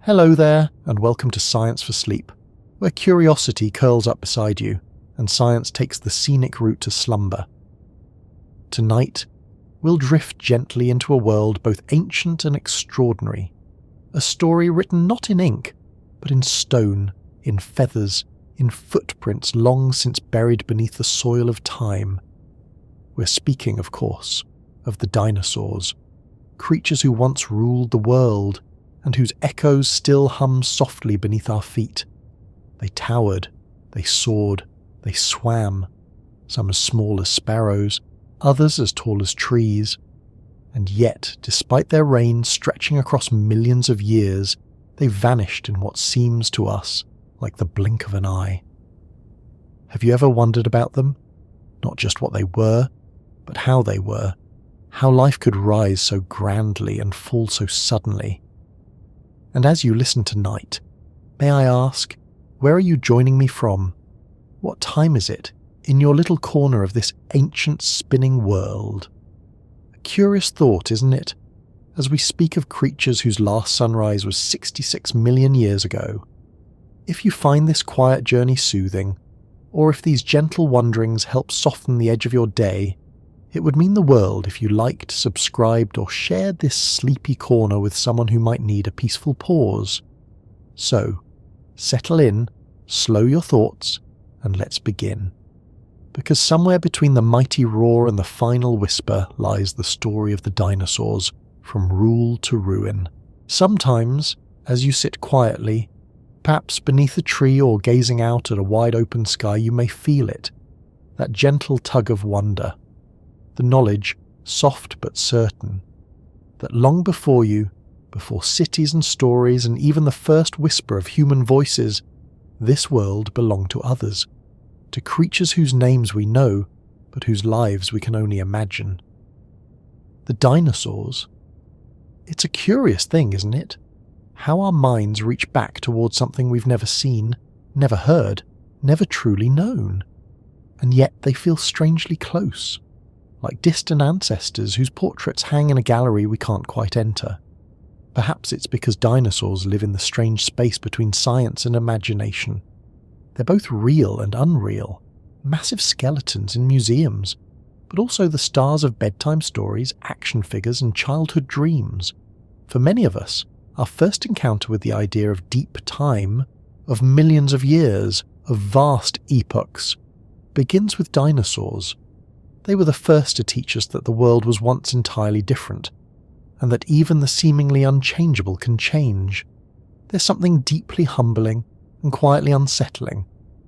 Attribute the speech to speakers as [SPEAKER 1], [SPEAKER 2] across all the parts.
[SPEAKER 1] Hello there, and welcome to Science for Sleep, where curiosity curls up beside you, and science takes the scenic route to slumber. Tonight, we'll drift gently into a world both ancient and extraordinary, a story written not in ink, but in stone, in feathers, in footprints long since buried beneath the soil of time. We're speaking, of course, of the dinosaurs, creatures who once ruled the world, and whose echoes still hum softly beneath our feet. They towered, they soared, they swam, some as small as sparrows, others as tall as trees. And yet, despite their reign stretching across millions of years, they vanished in what seems to us like the blink of an eye. Have you ever wondered about them? Not just what they were, but how they were, how life could rise so grandly and fall so suddenly. And as you listen tonight, may I ask, where are you joining me from? What time is it in your little corner of this ancient spinning world? A curious thought, isn't it? As we speak of creatures whose last sunrise was 66 million years ago. If you find this quiet journey soothing, or if these gentle wanderings help soften the edge of your day, it would mean the world if you liked, subscribed, or shared this sleepy corner with someone who might need a peaceful pause. So, settle in, slow your thoughts, and let's begin. Because somewhere between the mighty roar and the final whisper lies the story of the dinosaurs, from rule to ruin. Sometimes, as you sit quietly, perhaps beneath a tree or gazing out at a wide open sky, you may feel it, that gentle tug of wonder. The knowledge, soft but certain, that long before you, before cities and stories and even the first whisper of human voices, this world belonged to others, to creatures whose names we know, but whose lives we can only imagine. The dinosaurs. It's a curious thing, isn't it? How our minds reach back towards something we've never seen, never heard, never truly known. And yet they feel strangely close. Like distant ancestors whose portraits hang in a gallery we can't quite enter. Perhaps it's because dinosaurs live in the strange space between science and imagination. They're both real and unreal, massive skeletons in museums, but also the stars of bedtime stories, action figures, and childhood dreams. For many of us, our first encounter with the idea of deep time, of millions of years, of vast epochs, begins with dinosaurs. They were the first to teach us that the world was once entirely different, and that even the seemingly unchangeable can change. There's something deeply humbling and quietly unsettling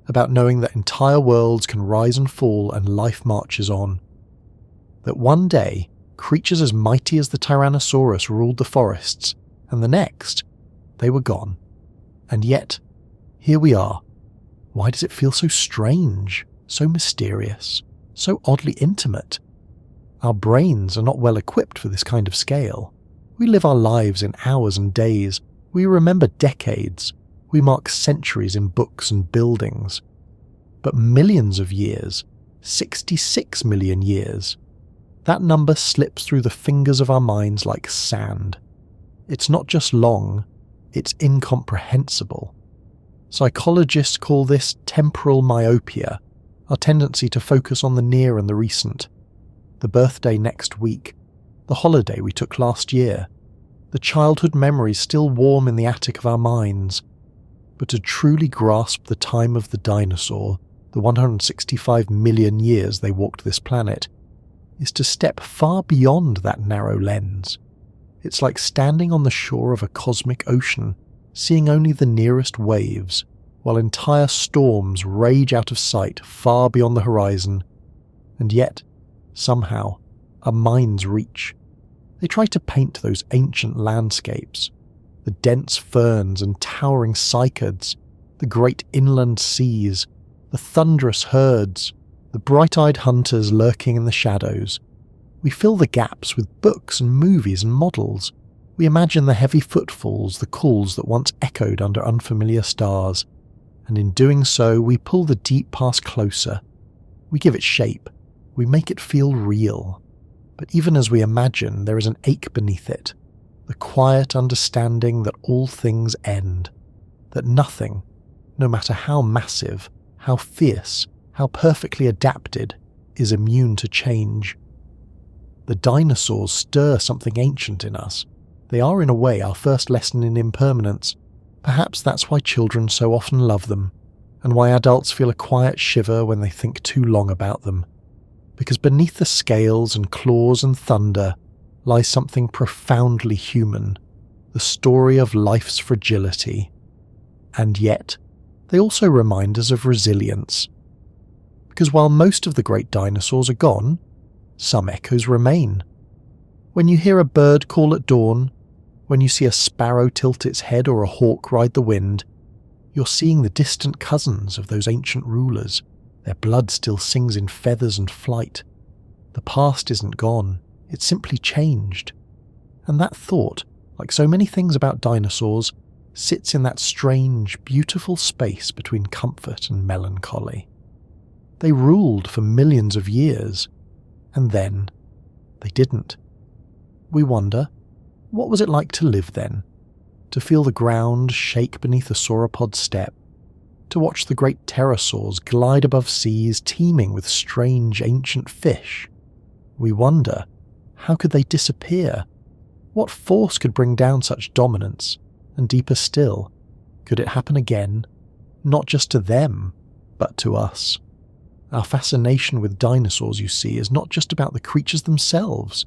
[SPEAKER 1] about knowing that entire worlds can rise and fall and life marches on. That one day, creatures as mighty as the Tyrannosaurus ruled the forests, and the next, they were gone. And yet, here we are. Why does it feel so strange, so mysterious? So oddly intimate. Our brains are not well equipped for this kind of scale. We live our lives in hours and days. We remember decades. We mark centuries in books and buildings. But millions of years, 66 million years, that number slips through the fingers of our minds like sand. It's not just long, it's incomprehensible. Psychologists call this temporal myopia, our tendency to focus on the near and the recent, the birthday next week, the holiday we took last year, the childhood memories still warm in the attic of our minds. But to truly grasp the time of the dinosaur, the 165 million years they walked this planet, is to step far beyond that narrow lens. It's like standing on the shore of a cosmic ocean, seeing only the nearest waves, while entire storms rage out of sight far beyond the horizon, and yet, somehow, our minds reach. They try to paint those ancient landscapes, the dense ferns and towering cycads, the great inland seas, the thunderous herds, the bright-eyed hunters lurking in the shadows. We fill the gaps with books and movies and models. We imagine the heavy footfalls, the calls that once echoed under unfamiliar stars. And in doing so, we pull the deep past closer. We give it shape. We make it feel real. But even as we imagine, there is an ache beneath it. the quiet understanding that all things end, that nothing, no matter how massive, how fierce, how perfectly adapted, is immune to change. The dinosaurs stir something ancient in us. They are in a way our first lesson in impermanence. Perhaps that's why children so often love them, and why adults feel a quiet shiver when they think too long about them. Because beneath the scales and claws and thunder lies something profoundly human, the story of life's fragility. And yet, they also remind us of resilience. Because while most of the great dinosaurs are gone, some echoes remain. When you hear a bird call at dawn, when you see a sparrow tilt its head or a hawk ride the wind, you're seeing the distant cousins of those ancient rulers. Their blood still sings in feathers and flight. The past isn't gone, it's simply changed. And that thought, like so many things about dinosaurs, sits in that strange, beautiful space between comfort and melancholy. They ruled for millions of years, and then they didn't. We wonder, what was it like to live then? To feel the ground shake beneath a sauropod step, to watch the great pterosaurs glide above seas teeming with strange ancient fish. We wonder, how could they disappear? What force could bring down such dominance? And deeper still, could it happen again? Not just to them, but to us. Our fascination with dinosaurs, you see, is not just about the creatures themselves.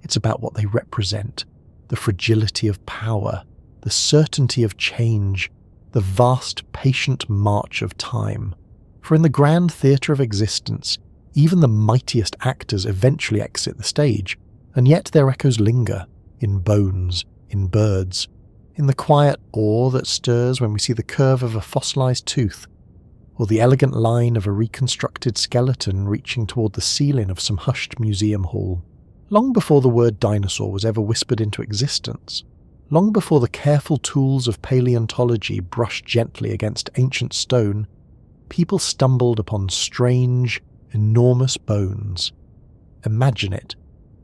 [SPEAKER 1] It's about what they represent, the fragility of power, the certainty of change, the vast, patient march of time. For in the grand theatre of existence, even the mightiest actors eventually exit the stage, and yet their echoes linger, in bones, in birds, in the quiet awe that stirs when we see the curve of a fossilized tooth, or the elegant line of a reconstructed skeleton reaching toward the ceiling of some hushed museum hall. Long before the word dinosaur was ever whispered into existence, long before the careful tools of paleontology brushed gently against ancient stone, people stumbled upon strange, enormous bones. Imagine it.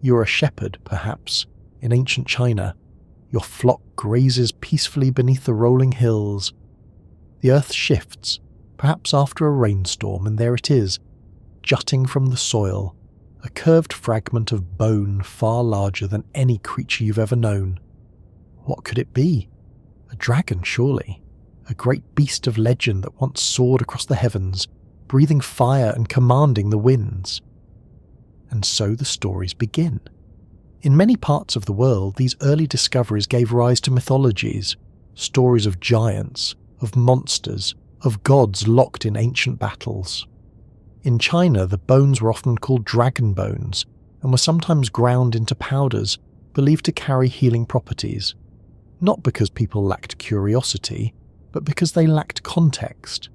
[SPEAKER 1] You're a shepherd, perhaps, in ancient China. Your flock grazes peacefully beneath the rolling hills. The earth shifts, perhaps after a rainstorm, and there it is, jutting from the soil, a curved fragment of bone far larger than any creature you've ever known. What could it be? A dragon, surely. A great beast of legend that once soared across the heavens, breathing fire and commanding the winds. And so the stories begin. In many parts of the world, these early discoveries gave rise to mythologies, stories of giants, of monsters, of gods locked in ancient battles. In China, the bones were often called dragon bones, and were sometimes ground into powders, believed to carry healing properties. Not because people lacked curiosity, but because they lacked context.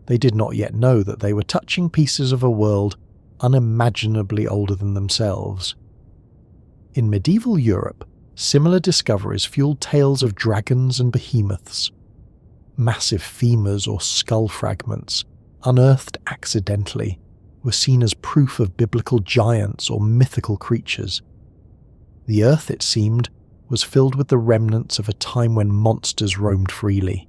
[SPEAKER 1] They did not yet know that they were touching pieces of a world unimaginably older than themselves. In medieval Europe, similar discoveries fueled tales of dragons and behemoths. Massive femurs or skull fragments, unearthed accidentally, were seen as proof of biblical giants or mythical creatures. The earth, it seemed, was filled with the remnants of a time when monsters roamed freely.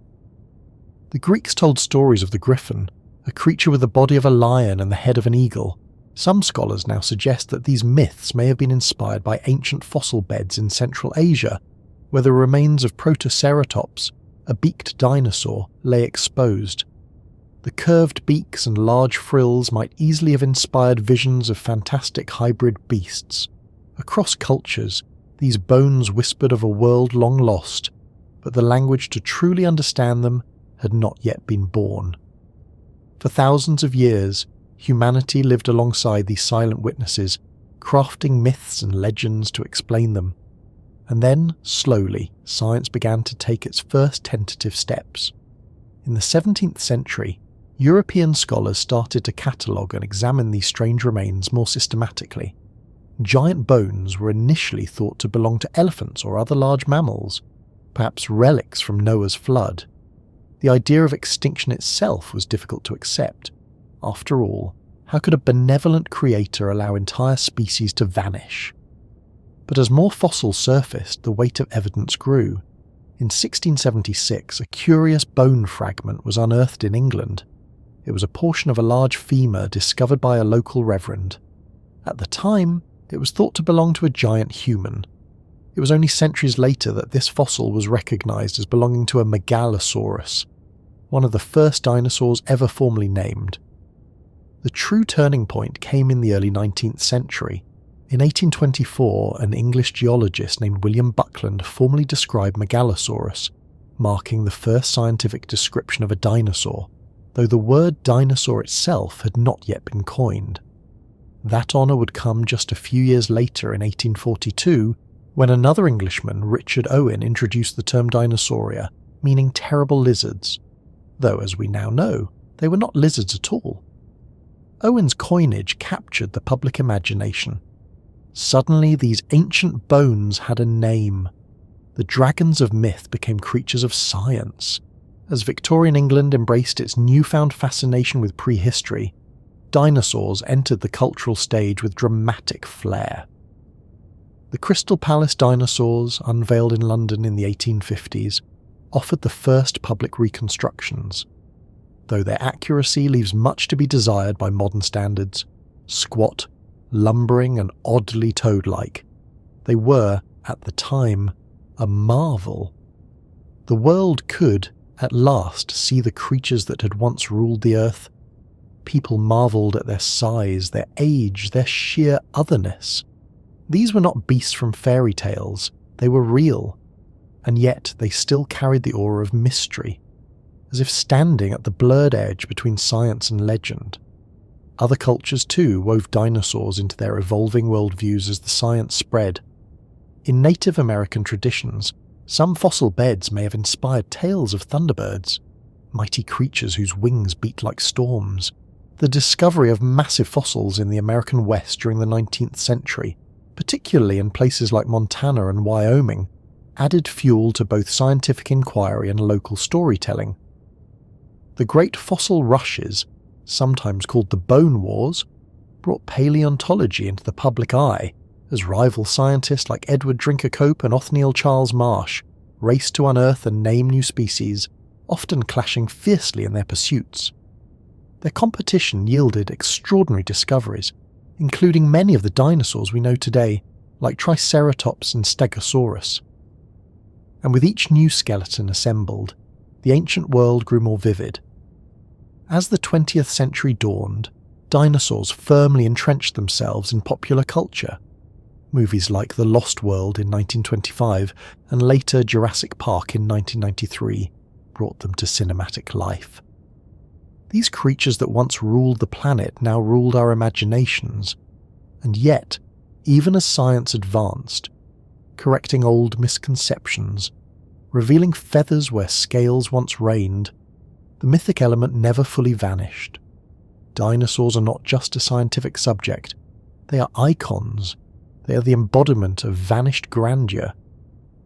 [SPEAKER 1] The Greeks told stories of the griffin, a creature with the body of a lion and the head of an eagle. Some scholars now suggest that these myths may have been inspired by ancient fossil beds in Central Asia, where the remains of Protoceratops, a beaked dinosaur, lay exposed. The curved beaks and large frills might easily have inspired visions of fantastic hybrid beasts. Across cultures, these bones whispered of a world long lost, but the language to truly understand them had not yet been born. For thousands of years, humanity lived alongside these silent witnesses, crafting myths and legends to explain them. And then, slowly, science began to take its first tentative steps. In the 17th century, European scholars started to catalogue and examine these strange remains more systematically. Giant bones were initially thought to belong to elephants or other large mammals, perhaps relics from Noah's flood. The idea of extinction itself was difficult to accept. After all, how could a benevolent creator allow entire species to vanish? But as more fossils surfaced, the weight of evidence grew. In 1676, a curious bone fragment was unearthed in England. It was a portion of a large femur discovered by a local reverend. At the time, it was thought to belong to a giant human. It was only centuries later that this fossil was recognised as belonging to a Megalosaurus, one of the first dinosaurs ever formally named. The true turning point came in the early 19th century. In 1824, an English geologist named William Buckland formally described Megalosaurus, marking the first scientific description of a dinosaur, though the word dinosaur itself had not yet been coined. That honour would come just a few years later in 1842, when another Englishman, Richard Owen, introduced the term dinosauria, meaning terrible lizards, though as we now know, they were not lizards at all. Owen's coinage captured the public imagination. Suddenly, these ancient bones had a name. The dragons of myth became creatures of science. As Victorian England embraced its newfound fascination with prehistory, dinosaurs entered the cultural stage with dramatic flair. The Crystal Palace dinosaurs, unveiled in London in the 1850s, offered the first public reconstructions. Though their accuracy leaves much to be desired by modern standards, squat, lumbering and oddly toad-like, they were, at the time, a marvel. The world could, at last, see the creatures that had once ruled the earth. People marvelled at their size, their age, their sheer otherness. These were not beasts from fairy tales, they were real, and yet they still carried the aura of mystery, as if standing at the blurred edge between science and legend. Other cultures too wove dinosaurs into their evolving worldviews as the science spread. In Native American traditions, some fossil beds may have inspired tales of thunderbirds, mighty creatures whose wings beat like storms. The discovery of massive fossils in the American West during the 19th century, particularly in places like Montana and Wyoming, added fuel to both scientific inquiry and local storytelling. The great fossil rushes, sometimes called the Bone Wars, brought paleontology into the public eye as rival scientists like Edward Drinker Cope and Othniel Charles Marsh raced to unearth and name new species, often clashing fiercely in their pursuits. Their competition yielded extraordinary discoveries, including many of the dinosaurs we know today, like Triceratops and Stegosaurus. And with each new skeleton assembled, the ancient world grew more vivid. As the 20th century dawned, dinosaurs firmly entrenched themselves in popular culture. Movies like The Lost World in 1925 and later Jurassic Park in 1993 brought them to cinematic life. These creatures that once ruled the planet now ruled our imaginations, and yet, even as science advanced, correcting old misconceptions, revealing feathers where scales once reigned, the mythic element never fully vanished. Dinosaurs are not just a scientific subject, they are icons, they are the embodiment of vanished grandeur.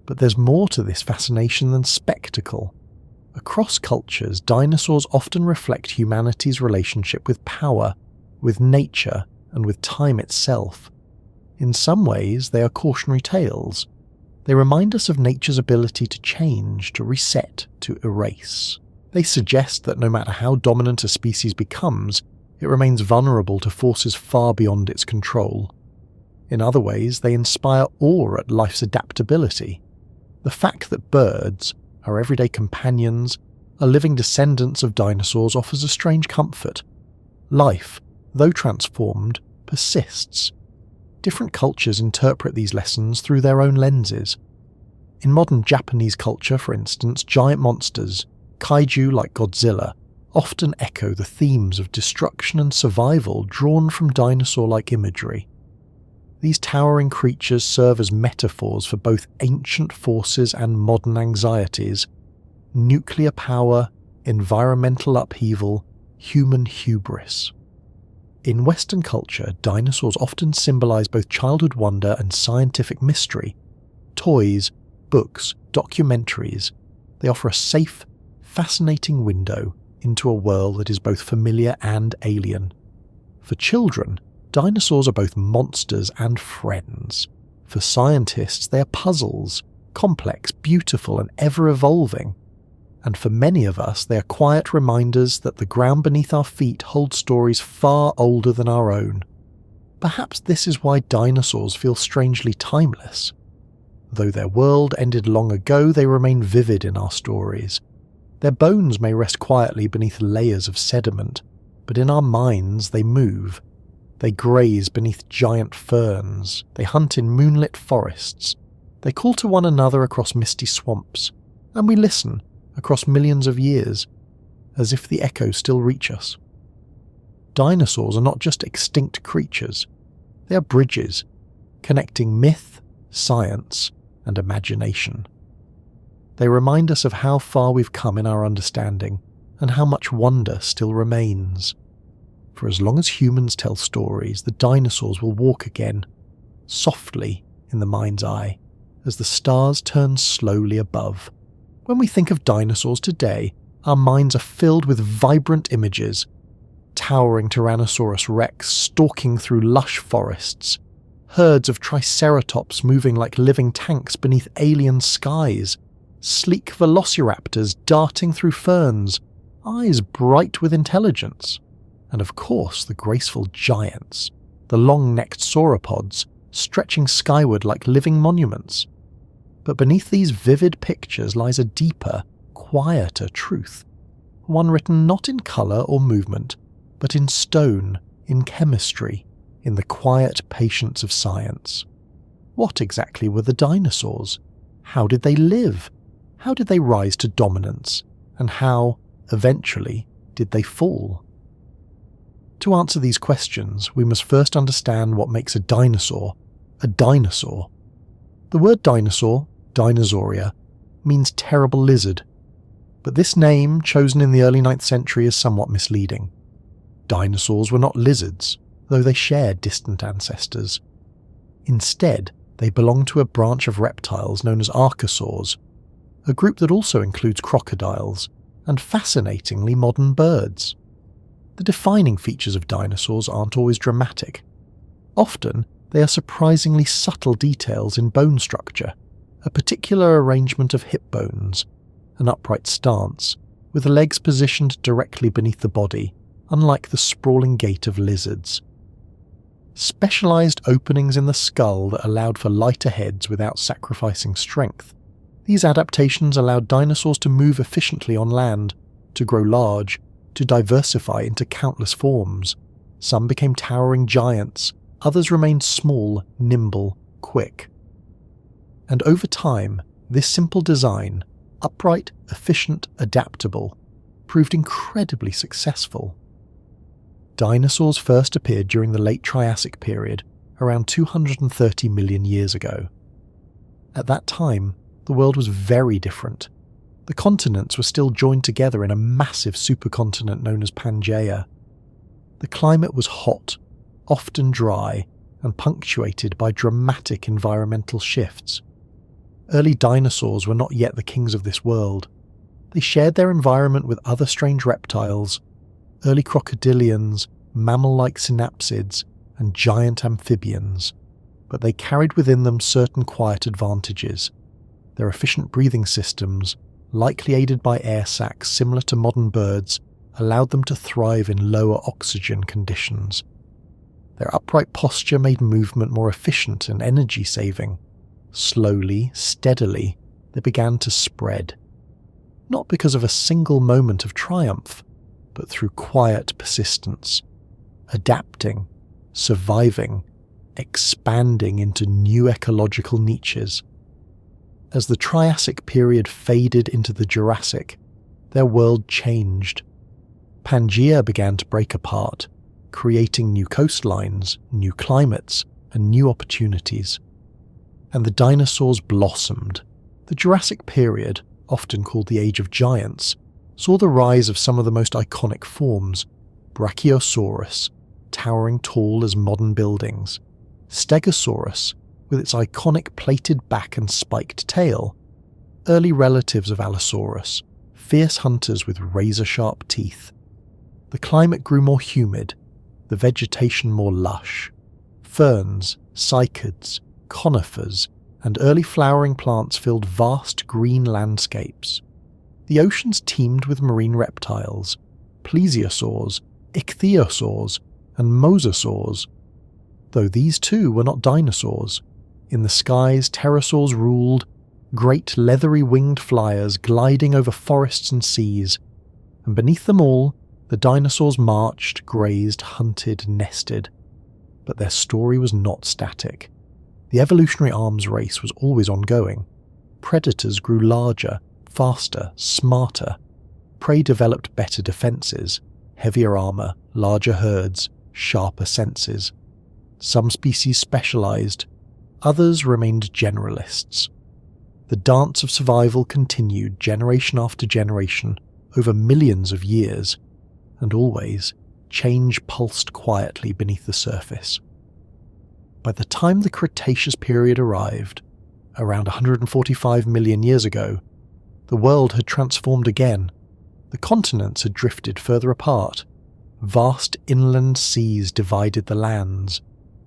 [SPEAKER 1] But there's more to this fascination than spectacle. Across cultures, dinosaurs often reflect humanity's relationship with power, with nature, and with time itself. In some ways, they are cautionary tales. They remind us of nature's ability to change, to reset, to erase. They suggest that no matter how dominant a species becomes, it remains vulnerable to forces far beyond its control. In other ways, they inspire awe at life's adaptability. The fact that birds, our everyday companions, are living descendants of dinosaurs offers a strange comfort. Life, though transformed, persists. Different cultures interpret these lessons through their own lenses. In modern Japanese culture, for instance, giant monsters, kaiju like Godzilla, often echo the themes of destruction and survival drawn from dinosaur-like imagery. These towering creatures serve as metaphors for both ancient forces and modern anxieties: nuclear power, environmental upheaval, human hubris. In Western culture, dinosaurs often symbolize both childhood wonder and scientific mystery. Toys, books, documentaries, they offer a safe, fascinating window into a world that is both familiar and alien. For children, dinosaurs are both monsters and friends, For scientists, they are puzzles, complex, beautiful, and ever-evolving. And for many of us, they are quiet reminders that the ground beneath our feet holds stories far older than our own. Perhaps this is why dinosaurs feel strangely timeless. Though their world ended long ago, they remain vivid in our stories. Their bones may rest quietly beneath layers of sediment, but in our minds they move. They graze beneath giant ferns, they hunt in moonlit forests, they call to one another across misty swamps, and we listen across millions of years, as if the echoes still reach us. Dinosaurs are not just extinct creatures, they are bridges, connecting myth, science, and imagination. They remind us of how far we've come in our understanding, and how much wonder still remains. For as long as humans tell stories, the dinosaurs will walk again, softly in the mind's eye, as the stars turn slowly above. When we think of dinosaurs today, our minds are filled with vibrant images. Towering Tyrannosaurus rex stalking through lush forests, herds of triceratops moving like living tanks beneath alien skies, sleek velociraptors darting through ferns, eyes bright with intelligence, and of course the graceful giants, the long-necked sauropods stretching skyward like living monuments. But beneath these vivid pictures lies a deeper, quieter truth, one written not in colour or movement, but in stone, in chemistry, in the quiet patience of science. What exactly were the dinosaurs? How did they live? How did they rise to dominance? And how, eventually, did they fall? To answer these questions, we must first understand what makes a dinosaur a dinosaur. The word dinosaur, Dinosauria, means terrible lizard, but this name, chosen in the early 9th century, is somewhat misleading. Dinosaurs were not lizards, though they shared distant ancestors. Instead, they belonged to a branch of reptiles known as archosaurs, a group that also includes crocodiles, and fascinatingly modern birds. The defining features of dinosaurs aren't always dramatic. Often, they are surprisingly subtle details in bone structure, a particular arrangement of hip bones, an upright stance, with the legs positioned directly beneath the body, unlike the sprawling gait of lizards. Specialized openings in the skull that allowed for lighter heads without sacrificing strength. These adaptations allowed dinosaurs to move efficiently on land, to grow large, to diversify into countless forms. Some became towering giants, others remained small, nimble, quick. And over time, this simple design, upright, efficient, adaptable, proved incredibly successful. Dinosaurs first appeared during the late Triassic period, around 230 million years ago. At that time, the world was very different. The continents were still joined together in a massive supercontinent known as Pangaea. The climate was hot, often dry, and punctuated by dramatic environmental shifts. Early dinosaurs were not yet the kings of this world. They shared their environment with other strange reptiles, early crocodilians, mammal-like synapsids, and giant amphibians, but they carried within them certain quiet advantages. Their efficient breathing systems, likely aided by air sacs similar to modern birds, allowed them to thrive in lower oxygen conditions. Their upright posture made movement more efficient and energy-saving. Slowly, steadily, they began to spread. Not because of a single moment of triumph, but through quiet persistence, adapting, surviving, expanding into new ecological niches. As the Triassic period faded into the Jurassic, their world changed. Pangaea began to break apart, creating new coastlines, new climates, and new opportunities. And the dinosaurs blossomed. The Jurassic period, often called the Age of Giants, saw the rise of some of the most iconic forms: Brachiosaurus, towering tall as modern buildings; Stegosaurus, with its iconic plated back and spiked tail; early relatives of Allosaurus, fierce hunters with razor-sharp teeth. The climate grew more humid, the vegetation more lush. Ferns, cycads, conifers, and early flowering plants filled vast green landscapes. The oceans teemed with marine reptiles, plesiosaurs, ichthyosaurs, and mosasaurs. Though these too were not dinosaurs. In the skies, pterosaurs ruled, great leathery winged flyers gliding over forests and seas, and beneath them all, the dinosaurs marched, grazed, hunted, nested. But their story was not static. The evolutionary arms race was always ongoing. Predators grew larger, faster, smarter. Prey developed better defences, heavier armour, larger herds, sharper senses. Some species specialised, others remained generalists. The dance of survival continued generation after generation, over millions of years, and always change pulsed quietly beneath the surface. By the time the Cretaceous period arrived, around 145 million years ago, the world had transformed again. The continents had drifted further apart. Vast inland seas divided the lands.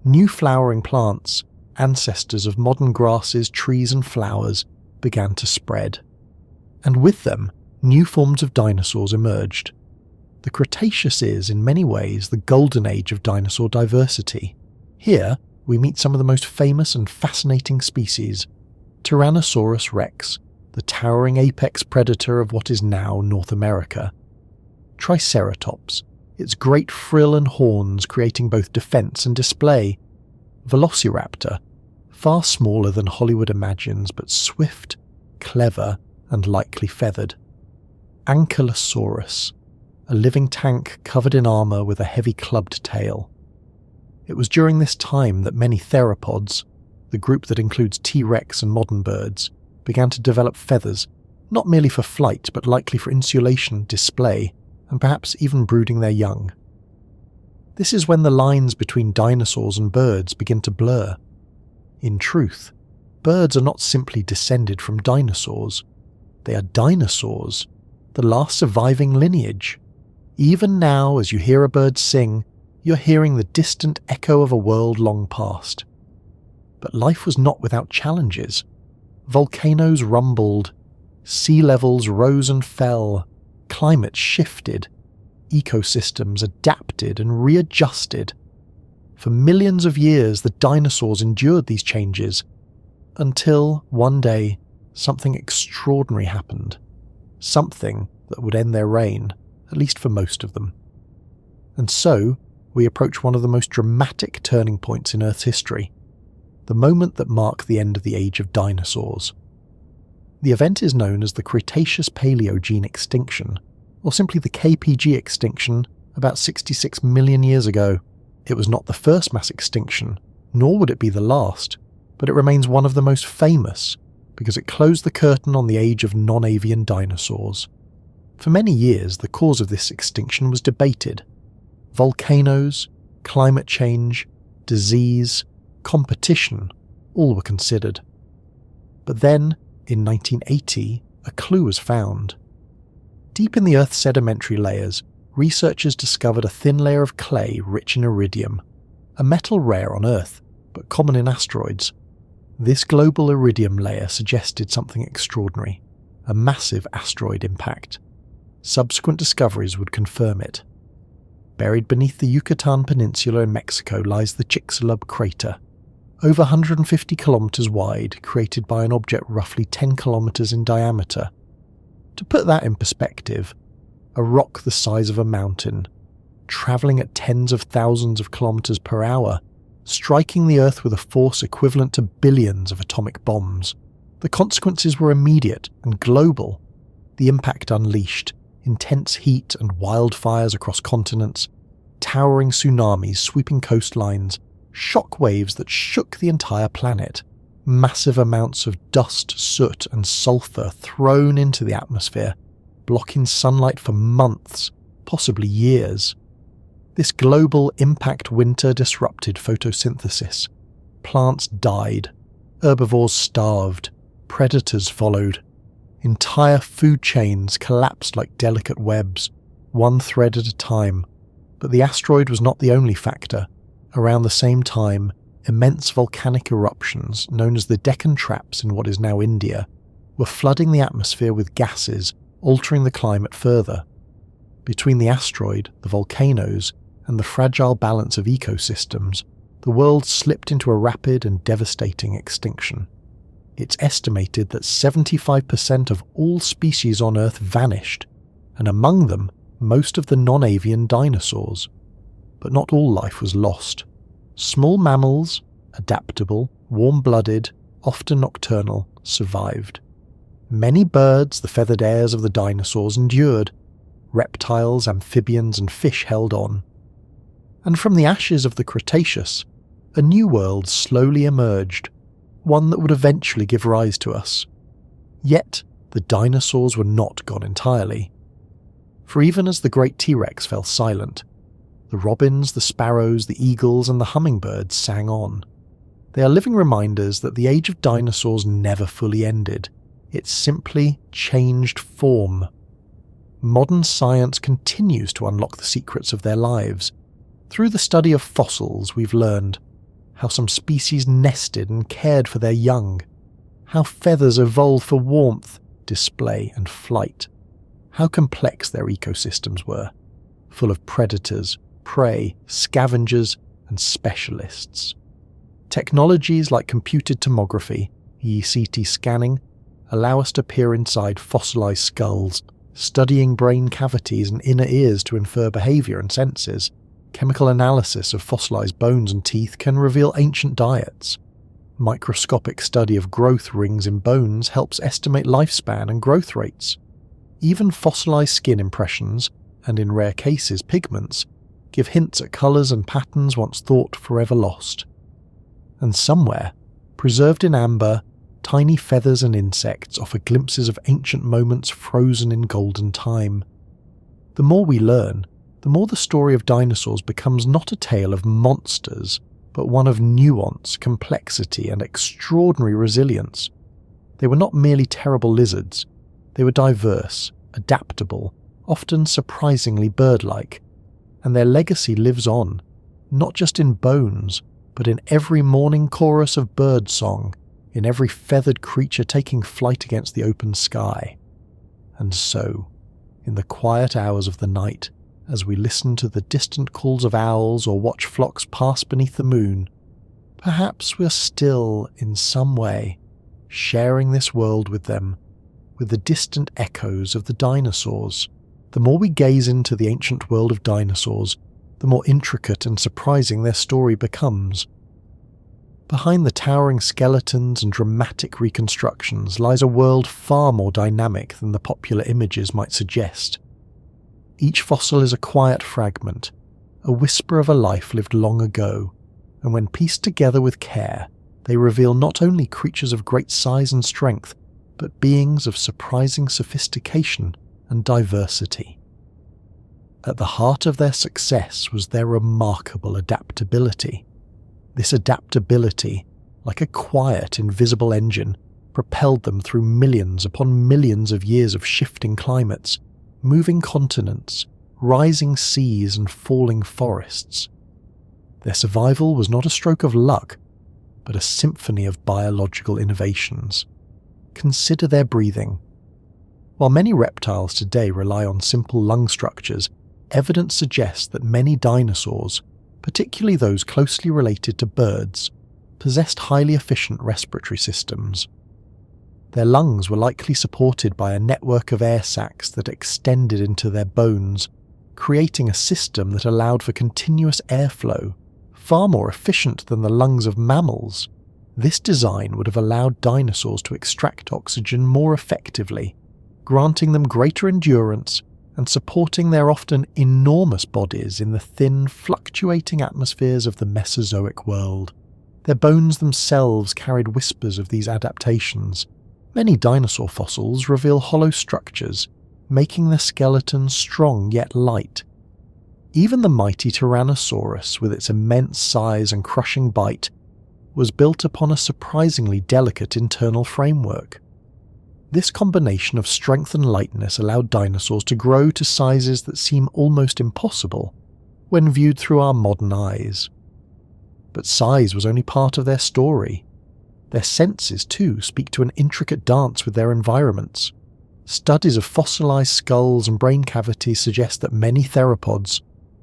[SPEAKER 1] New flowering plants, ancestors of modern grasses, trees and flowers, began to spread. And with them, new forms of dinosaurs emerged. The Cretaceous is, in many ways, the golden age of dinosaur diversity. Here, we meet some of the most famous and fascinating species. Tyrannosaurus rex, the towering apex predator of what is now North America. Triceratops, its great frill and horns creating both defense and display. Velociraptor, far smaller than Hollywood imagines, but swift, clever, and lightly feathered. Ankylosaurus, a living tank covered in armour with a heavy clubbed tail. It was during this time that many theropods, the group that includes T-Rex and modern birds, began to develop feathers, not merely for flight but likely for insulation, display, and perhaps even brooding their young. This is when the lines between dinosaurs and birds begin to blur. In truth, birds are not simply descended from dinosaurs. They are dinosaurs, the last surviving lineage. Even now, as you hear a bird sing, you're hearing the distant echo of a world long past. But life was not without challenges. Volcanoes rumbled, sea levels rose and fell, climates shifted, ecosystems adapted and readjusted. For millions of years, the dinosaurs endured these changes, until, one day, something extraordinary happened. Something that would end their reign, at least for most of them. And so, we approach one of the most dramatic turning points in Earth's history, the moment that marked the end of the age of dinosaurs. The event is known as the Cretaceous-Paleogene extinction, or simply the KPG extinction, about 66 million years ago. It was not the first mass extinction, nor would it be the last, but it remains one of the most famous, because it closed the curtain on the age of non-avian dinosaurs. For many years, the cause of this extinction was debated. Volcanoes, climate change, disease, competition, all were considered. But then, in 1980, a clue was found. Deep in the Earth's sedimentary layers, researchers discovered a thin layer of clay rich in iridium, a metal rare on Earth, but common in asteroids. This global iridium layer suggested something extraordinary, a massive asteroid impact. Subsequent discoveries would confirm it. Buried beneath the Yucatan Peninsula in Mexico lies the Chicxulub crater, over 150 kilometers wide, created by an object roughly 10 kilometers in diameter. To put that in perspective, a rock the size of a mountain, travelling at tens of thousands of kilometers per hour, striking the Earth with a force equivalent to billions of atomic bombs. The consequences were immediate and global. The impact unleashed intense heat and wildfires across continents, towering tsunamis sweeping coastlines, shock waves that shook the entire planet, massive amounts of dust, soot and sulfur thrown into the atmosphere, blocking sunlight for months, possibly years. This global impact winter disrupted photosynthesis. Plants died, herbivores starved, predators followed. Entire food chains collapsed like delicate webs, one thread at a time. But the asteroid was not the only factor. Around the same time, immense volcanic eruptions known as the Deccan Traps in what is now India were flooding the atmosphere with gases, altering the climate further. Between the asteroid, the volcanoes, and the fragile balance of ecosystems, the world slipped into a rapid and devastating extinction. It's estimated that 75% of all species on Earth vanished, and among them, most of the non-avian dinosaurs. But not all life was lost. Small mammals, adaptable, warm-blooded, often nocturnal, survived. Many birds, the feathered heirs of the dinosaurs, endured. Reptiles, amphibians, and fish held on. And from the ashes of the Cretaceous, a new world slowly emerged, one that would eventually give rise to us. Yet, the dinosaurs were not gone entirely. For even as the great T-Rex fell silent, the robins, the sparrows, the eagles, and the hummingbirds sang on. They are living reminders that the age of dinosaurs never fully ended. It simply changed form. Modern science continues to unlock the secrets of their lives. Through the study of fossils, we've learned how some species nested and cared for their young, how feathers evolved for warmth, display, and flight, how complex their ecosystems were, full of predators, prey, scavengers, and specialists. Technologies like computed tomography, ECT scanning, allow us to peer inside fossilized skulls, studying brain cavities and inner ears to infer behavior and senses. Chemical analysis of fossilized bones and teeth can reveal ancient diets. Microscopic study of growth rings in bones helps estimate lifespan and growth rates. Even fossilized skin impressions, and in rare cases pigments, give hints at colours and patterns once thought forever lost. And somewhere, preserved in amber, tiny feathers and insects offer glimpses of ancient moments frozen in golden time. The more we learn, the more the story of dinosaurs becomes not a tale of monsters, but one of nuance, complexity, and extraordinary resilience. They were not merely terrible lizards. They were diverse, adaptable, often surprisingly bird-like, and their legacy lives on, not just in bones, but in every morning chorus of bird song, in every feathered creature taking flight against the open sky. And so, in the quiet hours of the night, as we listen to the distant calls of owls or watch flocks pass beneath the moon, perhaps we're still, in some way, sharing this world with them, with the distant echoes of the dinosaurs. The more we gaze into the ancient world of dinosaurs, the more intricate and surprising their story becomes. Behind the towering skeletons and dramatic reconstructions lies a world far more dynamic than the popular images might suggest. Each fossil is a quiet fragment, a whisper of a life lived long ago, and when pieced together with care, they reveal not only creatures of great size and strength, but beings of surprising sophistication and diversity. At the heart of their success was their remarkable adaptability. This adaptability, like a quiet, invisible engine, propelled them through millions upon millions of years of shifting climates, moving continents, rising seas, and falling forests. Their survival was not a stroke of luck, but a symphony of biological innovations. Consider their breathing. While many reptiles today rely on simple lung structures, evidence suggests that many dinosaurs, particularly those closely related to birds, possessed highly efficient respiratory systems. Their lungs were likely supported by a network of air sacs that extended into their bones, creating a system that allowed for continuous airflow, far more efficient than the lungs of mammals. This design would have allowed dinosaurs to extract oxygen more effectively, granting them greater endurance and supporting their often enormous bodies in the thin, fluctuating atmospheres of the Mesozoic world. Their bones themselves carried whispers of these adaptations. Many dinosaur fossils reveal hollow structures, making their skeletons strong yet light. Even the mighty Tyrannosaurus, with its immense size and crushing bite, was built upon a surprisingly delicate internal framework. This combination of strength and lightness allowed dinosaurs to grow to sizes that seem almost impossible when viewed through our modern eyes. But size was only part of their story. Their senses, too, speak to an intricate dance with their environments. Studies of fossilized skulls and brain cavities suggest that many theropods,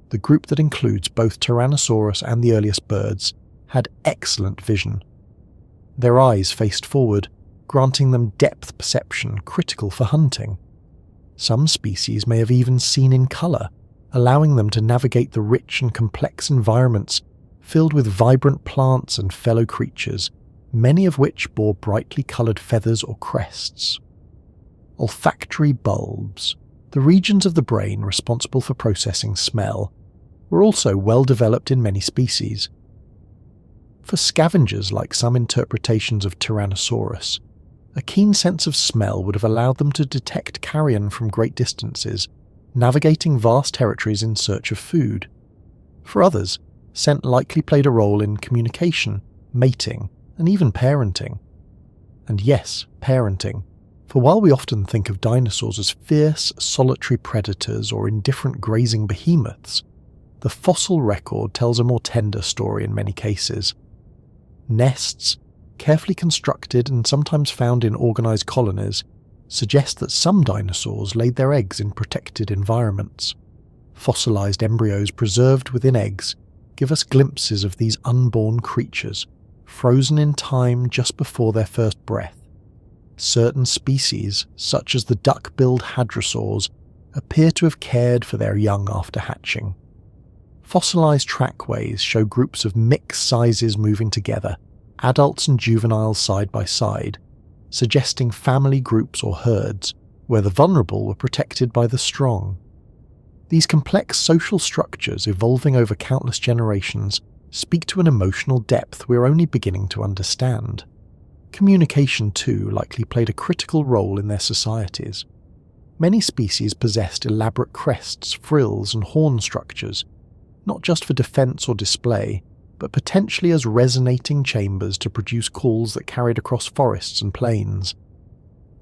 [SPEAKER 1] the group that includes both Tyrannosaurus and the earliest birds, had excellent vision. Their eyes faced forward, granting them depth perception critical for hunting. Some species may have even seen in colour, allowing them to navigate the rich and complex environments filled with vibrant plants and fellow creatures, many of which bore brightly coloured feathers or crests. Olfactory bulbs, the regions of the brain responsible for processing smell, were also well developed in many species. For scavengers, like some interpretations of Tyrannosaurus, a keen sense of smell would have allowed them to detect carrion from great distances, navigating vast territories in search of food. For others, scent likely played a role in communication, mating, and even parenting. And yes, parenting. For while we often think of dinosaurs as fierce, solitary predators or indifferent grazing behemoths, the fossil record tells a more tender story in many cases. Nests, carefully constructed and sometimes found in organised colonies, suggest that some dinosaurs laid their eggs in protected environments. Fossilised embryos preserved within eggs give us glimpses of these unborn creatures, frozen in time just before their first breath. Certain species, such as the duck-billed hadrosaurs, appear to have cared for their young after hatching. Fossilised trackways show groups of mixed sizes moving together, adults and juveniles side by side, suggesting family groups or herds, where the vulnerable were protected by the strong. These complex social structures evolving over countless generations speak to an emotional depth we're only beginning to understand. Communication, too, likely played a critical role in their societies. Many species possessed elaborate crests, frills, and horn structures, not just for defense or display, but potentially as resonating chambers to produce calls that carried across forests and plains.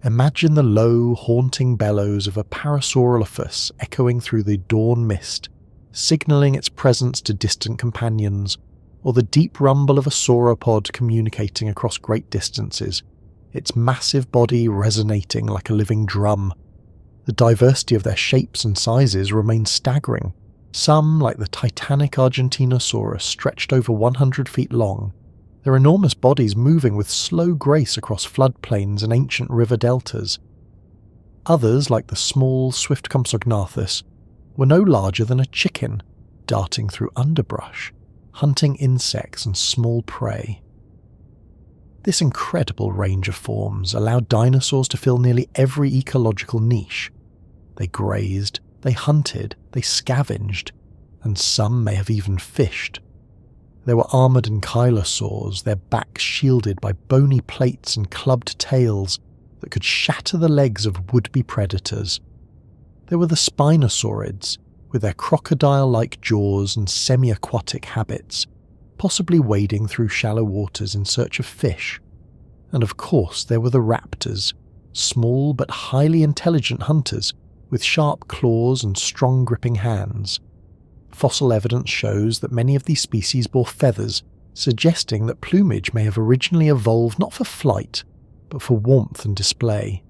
[SPEAKER 1] Imagine the low, haunting bellows of a Parasaurolophus echoing through the dawn mist, signalling its presence to distant companions, or the deep rumble of a sauropod communicating across great distances, its massive body resonating like a living drum. The diversity of their shapes and sizes remains staggering. Some, like the titanic Argentinosaurus, stretched over 100 feet long, their enormous bodies moving with slow grace across floodplains and ancient river deltas. Others, like the small, swift Compsognathus, were no larger than a chicken, darting through underbrush, hunting insects and small prey. This incredible range of forms allowed dinosaurs to fill nearly every ecological niche. They grazed, they hunted, they scavenged, and some may have even fished. There were armoured ankylosaurs, their backs shielded by bony plates and clubbed tails that could shatter the legs of would-be predators. There were the spinosaurids, with their crocodile-like jaws and semi-aquatic habits, possibly wading through shallow waters in search of fish. And of course there were the raptors, small but highly intelligent hunters with sharp claws and strong gripping hands. Fossil evidence shows that many of these species bore feathers, suggesting that plumage may have originally evolved not for flight, but for warmth and display.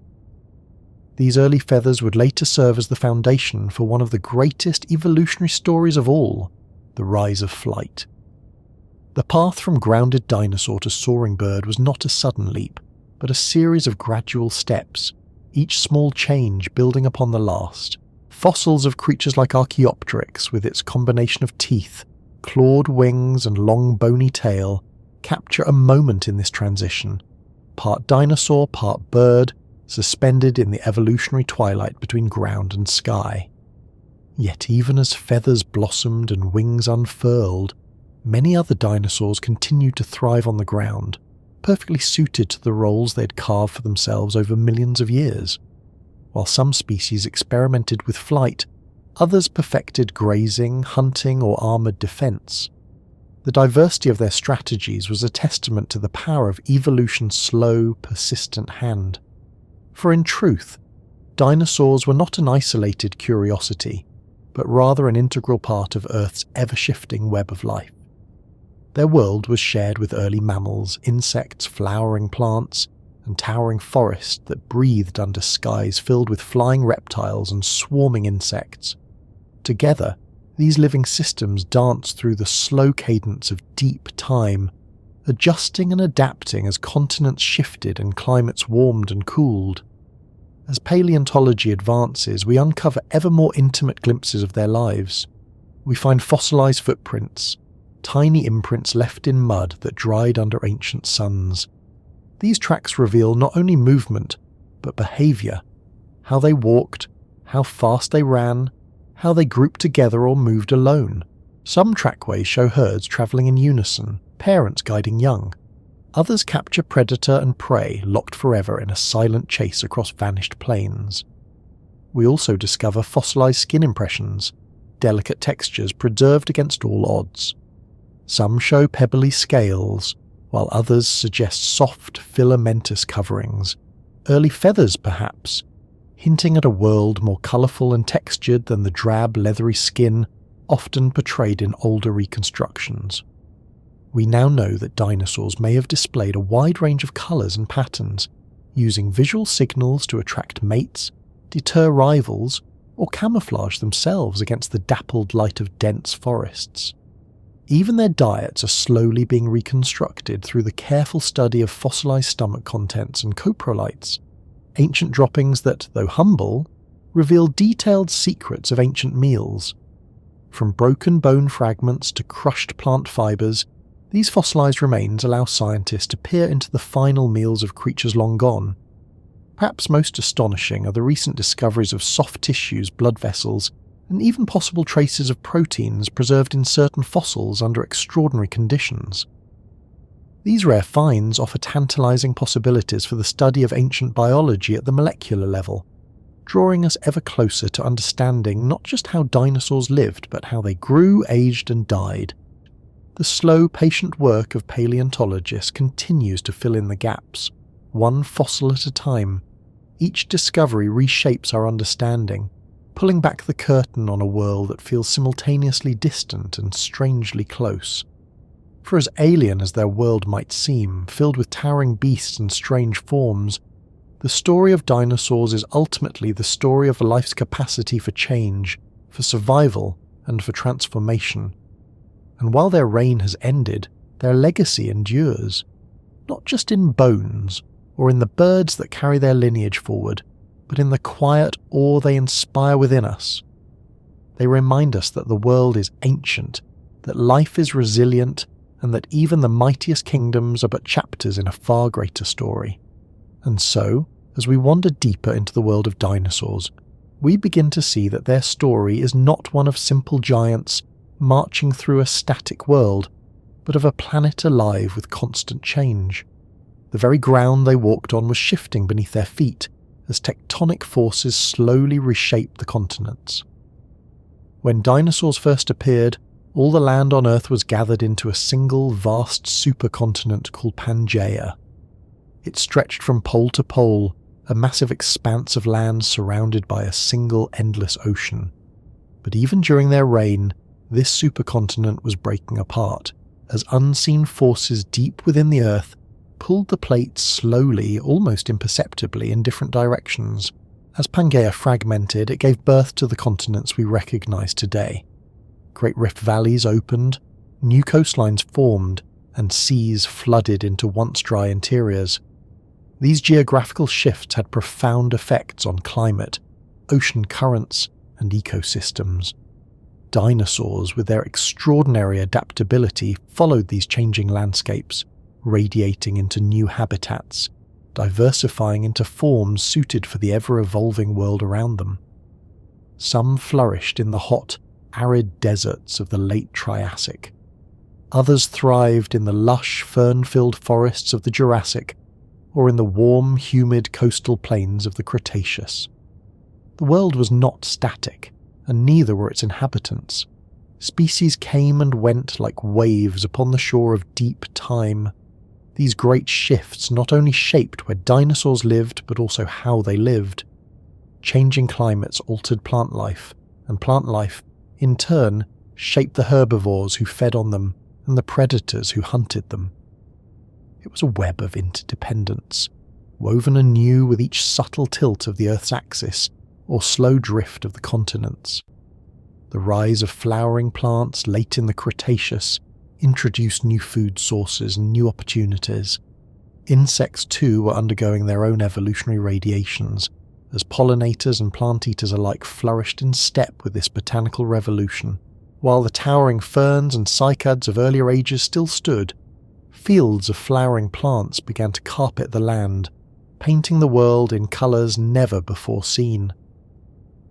[SPEAKER 1] These early feathers would later serve as the foundation for one of the greatest evolutionary stories of all, the rise of flight. The path from grounded dinosaur to soaring bird was not a sudden leap, but a series of gradual steps, each small change building upon the last. Fossils of creatures like Archaeopteryx, with its combination of teeth, clawed wings and long bony tail, capture a moment in this transition, part dinosaur, part bird, suspended in the evolutionary twilight between ground and sky. Yet even as feathers blossomed and wings unfurled, many other dinosaurs continued to thrive on the ground, perfectly suited to the roles they'd carved for themselves over millions of years. While some species experimented with flight, others perfected grazing, hunting, or armoured defence. The diversity of their strategies was a testament to the power of evolution's slow, persistent hand. For in truth, dinosaurs were not an isolated curiosity, but rather an integral part of Earth's ever-shifting web of life. Their world was shared with early mammals, insects, flowering plants, and towering forests that breathed under skies filled with flying reptiles and swarming insects. Together, these living systems danced through the slow cadence of deep time, adjusting and adapting as continents shifted and climates warmed and cooled. As paleontology advances, we uncover ever more intimate glimpses of their lives. We find fossilized footprints, tiny imprints left in mud that dried under ancient suns. These tracks reveal not only movement, but behavior, how they walked, how fast they ran, how they grouped together or moved alone. Some trackways show herds travelling in unison, parents guiding young. Others capture predator and prey locked forever in a silent chase across vanished plains. We also discover fossilized skin impressions, delicate textures preserved against all odds. Some show pebbly scales, while others suggest soft, filamentous coverings, early feathers perhaps, hinting at a world more colourful and textured than the drab, leathery skin often portrayed in older reconstructions. We now know that dinosaurs may have displayed a wide range of colours and patterns, using visual signals to attract mates, deter rivals, or camouflage themselves against the dappled light of dense forests. Even their diets are slowly being reconstructed through the careful study of fossilised stomach contents and coprolites, ancient droppings that, though humble, reveal detailed secrets of ancient meals. From broken bone fragments to crushed plant fibres, these fossilised remains allow scientists to peer into the final meals of creatures long gone. Perhaps most astonishing are the recent discoveries of soft tissues, blood vessels, and even possible traces of proteins preserved in certain fossils under extraordinary conditions. These rare finds offer tantalising possibilities for the study of ancient biology at the molecular level, drawing us ever closer to understanding not just how dinosaurs lived, but how they grew, aged, and died. The slow, patient work of paleontologists continues to fill in the gaps, one fossil at a time. Each discovery reshapes our understanding, pulling back the curtain on a world that feels simultaneously distant and strangely close. For as alien as their world might seem, filled with towering beasts and strange forms, the story of dinosaurs is ultimately the story of life's capacity for change, for survival, and for transformation. And while their reign has ended, their legacy endures, not just in bones, or in the birds that carry their lineage forward, but in the quiet awe they inspire within us. They remind us that the world is ancient, that life is resilient, and that even the mightiest kingdoms are but chapters in a far greater story. And so, as we wander deeper into the world of dinosaurs, we begin to see that their story is not one of simple giants marching through a static world, but of a planet alive with constant change. The very ground they walked on was shifting beneath their feet as tectonic forces slowly reshaped the continents. When dinosaurs first appeared, all the land on Earth was gathered into a single vast supercontinent called Pangaea. It stretched from pole to pole, a massive expanse of land surrounded by a single endless ocean. But even during their reign, this supercontinent was breaking apart, as unseen forces deep within the Earth pulled the plates slowly, almost imperceptibly, in different directions. As Pangaea fragmented, it gave birth to the continents we recognise today. Great rift valleys opened, new coastlines formed, and seas flooded into once dry interiors. These geographical shifts had profound effects on climate, ocean currents, and ecosystems. Dinosaurs, with their extraordinary adaptability, followed these changing landscapes, radiating into new habitats, diversifying into forms suited for the ever-evolving world around them. Some flourished in the hot, arid deserts of the late Triassic. Others thrived in the lush, fern-filled forests of the Jurassic, or in the warm, humid coastal plains of the Cretaceous. The world was not static, and neither were its inhabitants. Species came and went like waves upon the shore of deep time. These great shifts not only shaped where dinosaurs lived, but also how they lived. Changing climates altered plant life, and plant life, in turn, shaped the herbivores who fed on them and the predators who hunted them. It was a web of interdependence, woven anew with each subtle tilt of the Earth's axis or slow drift of the continents. The rise of flowering plants late in the Cretaceous introduced new food sources and new opportunities. Insects too were undergoing their own evolutionary radiations, as pollinators and plant-eaters alike flourished in step with this botanical revolution. While the towering ferns and cycads of earlier ages still stood, fields of flowering plants began to carpet the land, painting the world in colours never before seen.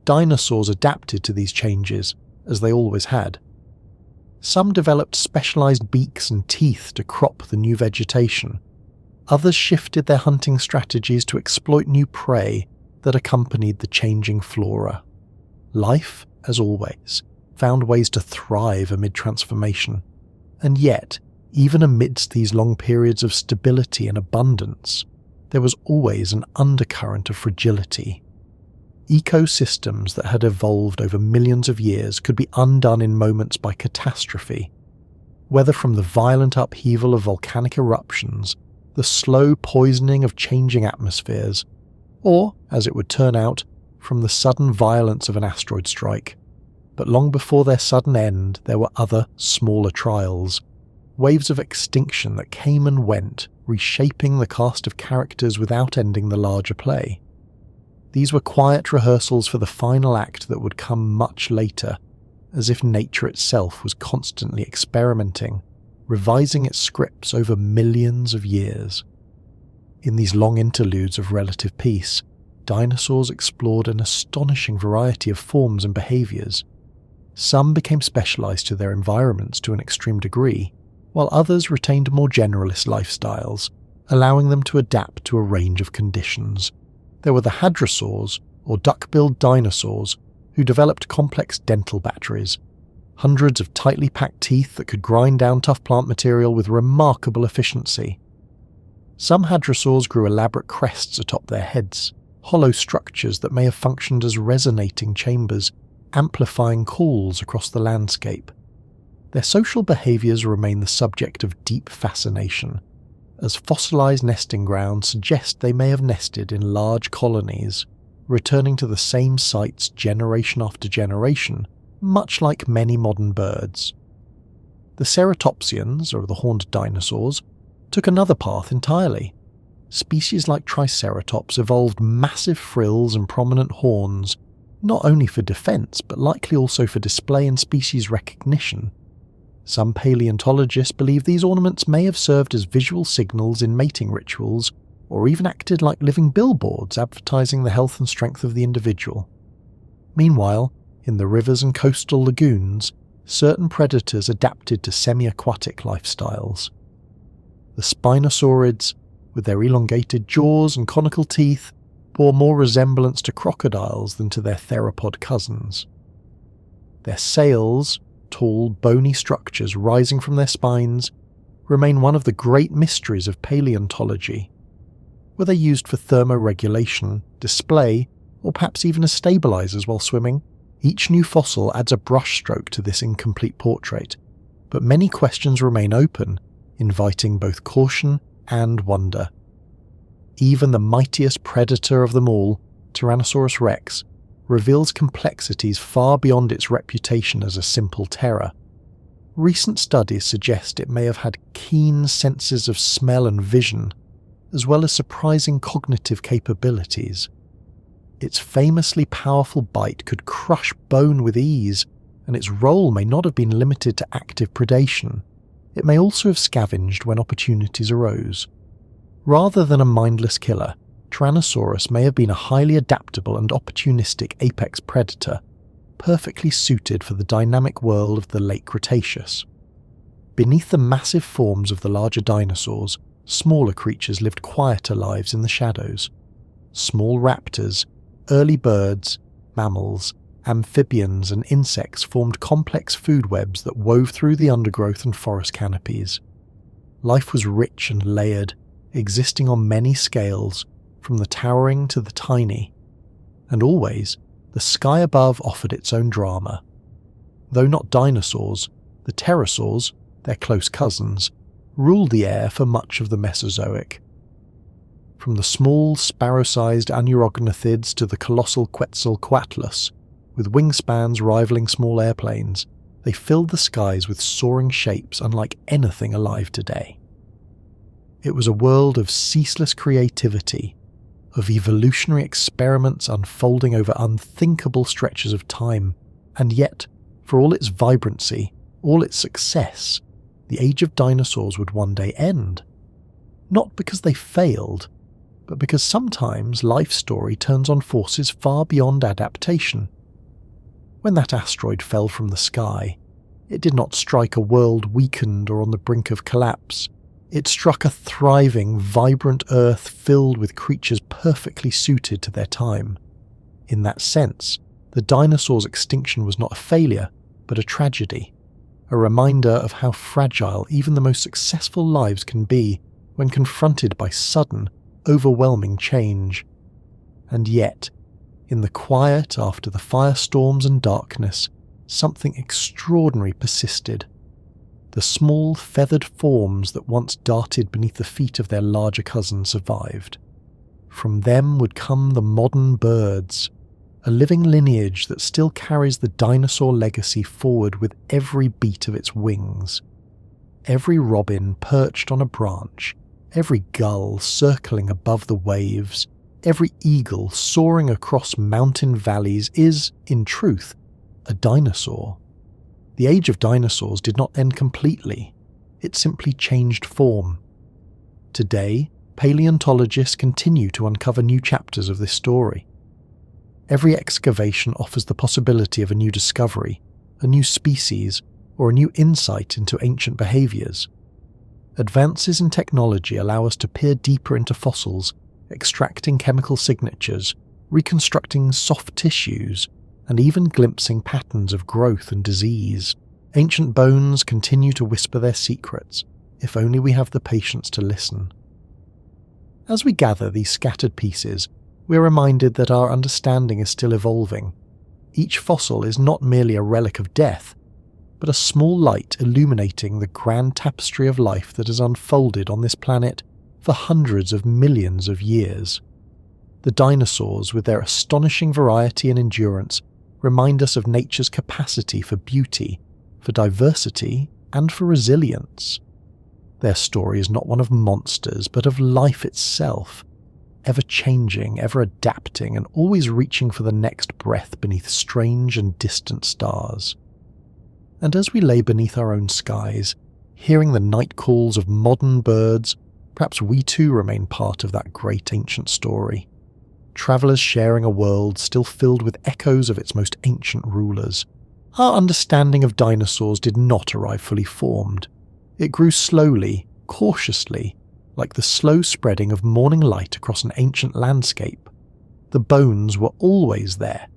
[SPEAKER 1] Dinosaurs adapted to these changes, as they always had. Some developed specialised beaks and teeth to crop the new vegetation. Others shifted their hunting strategies to exploit new prey that accompanied the changing flora. Life, as always, found ways to thrive amid transformation. And yet, even amidst these long periods of stability and abundance, there was always an undercurrent of fragility. Ecosystems that had evolved over millions of years could be undone in moments by catastrophe, whether from the violent upheaval of volcanic eruptions, the slow poisoning of changing atmospheres, or, as it would turn out, from the sudden violence of an asteroid strike. But long before their sudden end, there were other, smaller trials, waves of extinction that came and went, reshaping the cast of characters without ending the larger play. These were quiet rehearsals for the final act that would come much later, as if nature itself was constantly experimenting, revising its scripts over millions of years. In these long interludes of relative peace, dinosaurs explored an astonishing variety of forms and behaviours. Some became specialised to their environments to an extreme degree, while others retained more generalist lifestyles, allowing them to adapt to a range of conditions. There were the hadrosaurs, or duck-billed dinosaurs, who developed complex dental batteries, hundreds of tightly packed teeth that could grind down tough plant material with remarkable efficiency. Some hadrosaurs grew elaborate crests atop their heads, hollow structures that may have functioned as resonating chambers, amplifying calls across the landscape. Their social behaviours remain the subject of deep fascination, as fossilised nesting grounds suggest they may have nested in large colonies, returning to the same sites generation after generation, much like many modern birds. The ceratopsians, or the horned dinosaurs, took another path entirely. Species like Triceratops evolved massive frills and prominent horns, not only for defence but likely also for display and species recognition. Some paleontologists believe these ornaments may have served as visual signals in mating rituals, or even acted like living billboards advertising the health and strength of the individual. Meanwhile, in the rivers and coastal lagoons, certain predators adapted to semi-aquatic lifestyles. The Spinosaurids, with their elongated jaws and conical teeth, bore more resemblance to crocodiles than to their theropod cousins. Their sails, tall, bony structures rising from their spines, remain one of the great mysteries of paleontology. Were they used for thermoregulation, display, or perhaps even as stabilizers while swimming? Each new fossil adds a brushstroke to this incomplete portrait, but many questions remain open, inviting both caution and wonder. Even the mightiest predator of them all, Tyrannosaurus rex, reveals complexities far beyond its reputation as a simple terror. Recent studies suggest it may have had keen senses of smell and vision, as well as surprising cognitive capabilities. Its famously powerful bite could crush bone with ease, and its role may not have been limited to active predation. It may also have scavenged when opportunities arose. Rather than a mindless killer, Tyrannosaurus may have been a highly adaptable and opportunistic apex predator, perfectly suited for the dynamic world of the late Cretaceous. Beneath the massive forms of the larger dinosaurs, smaller creatures lived quieter lives in the shadows. Small raptors, early birds, mammals, amphibians and insects formed complex food webs that wove through the undergrowth and forest canopies. Life was rich and layered, existing on many scales, from the towering to the tiny. And always, the sky above offered its own drama. Though not dinosaurs, the pterosaurs, their close cousins, ruled the air for much of the Mesozoic. From the small, sparrow-sized anurognathids to the colossal Quetzalcoatlus, with wingspans rivaling small airplanes, they filled the skies with soaring shapes unlike anything alive today. It was a world of ceaseless creativity, of evolutionary experiments unfolding over unthinkable stretches of time, and yet, for all its vibrancy, all its success, the age of dinosaurs would one day end. Not because they failed, but because sometimes life's story turns on forces far beyond adaptation. When that asteroid fell from the sky, it did not strike a world weakened or on the brink of collapse. It struck a thriving, vibrant Earth filled with creatures perfectly suited to their time. In that sense, the dinosaurs' extinction was not a failure, but a tragedy, a reminder of how fragile even the most successful lives can be when confronted by sudden, overwhelming change. And yet, in the quiet after the firestorms and darkness, something extraordinary persisted. The small, feathered forms that once darted beneath the feet of their larger cousins survived. From them would come the modern birds, a living lineage that still carries the dinosaur legacy forward with every beat of its wings. Every robin perched on a branch, every gull circling above the waves, every eagle soaring across mountain valleys is, in truth, a dinosaur. The age of dinosaurs did not end completely, it simply changed form. Today, paleontologists continue to uncover new chapters of this story. Every excavation offers the possibility of a new discovery, a new species, or a new insight into ancient behaviours. Advances in technology allow us to peer deeper into fossils, extracting chemical signatures, reconstructing soft tissues, and even glimpsing patterns of growth and disease. Ancient bones continue to whisper their secrets, if only we have the patience to listen. As we gather these scattered pieces, we are reminded that our understanding is still evolving. Each fossil is not merely a relic of death, but a small light illuminating the grand tapestry of life that has unfolded on this planet for hundreds of millions of years. The dinosaurs, with their astonishing variety and endurance, remind us of nature's capacity for beauty, for diversity, and for resilience. Their story is not one of monsters, but of life itself, ever changing, ever adapting, and always reaching for the next breath beneath strange and distant stars. And as we lay beneath our own skies, hearing the night calls of modern birds, perhaps we too remain part of that great ancient story. Travellers sharing a world still filled with echoes of its most ancient rulers. Our understanding of dinosaurs did not arrive fully formed. It grew slowly, cautiously, like the slow spreading of morning light across an ancient landscape. The bones were always there,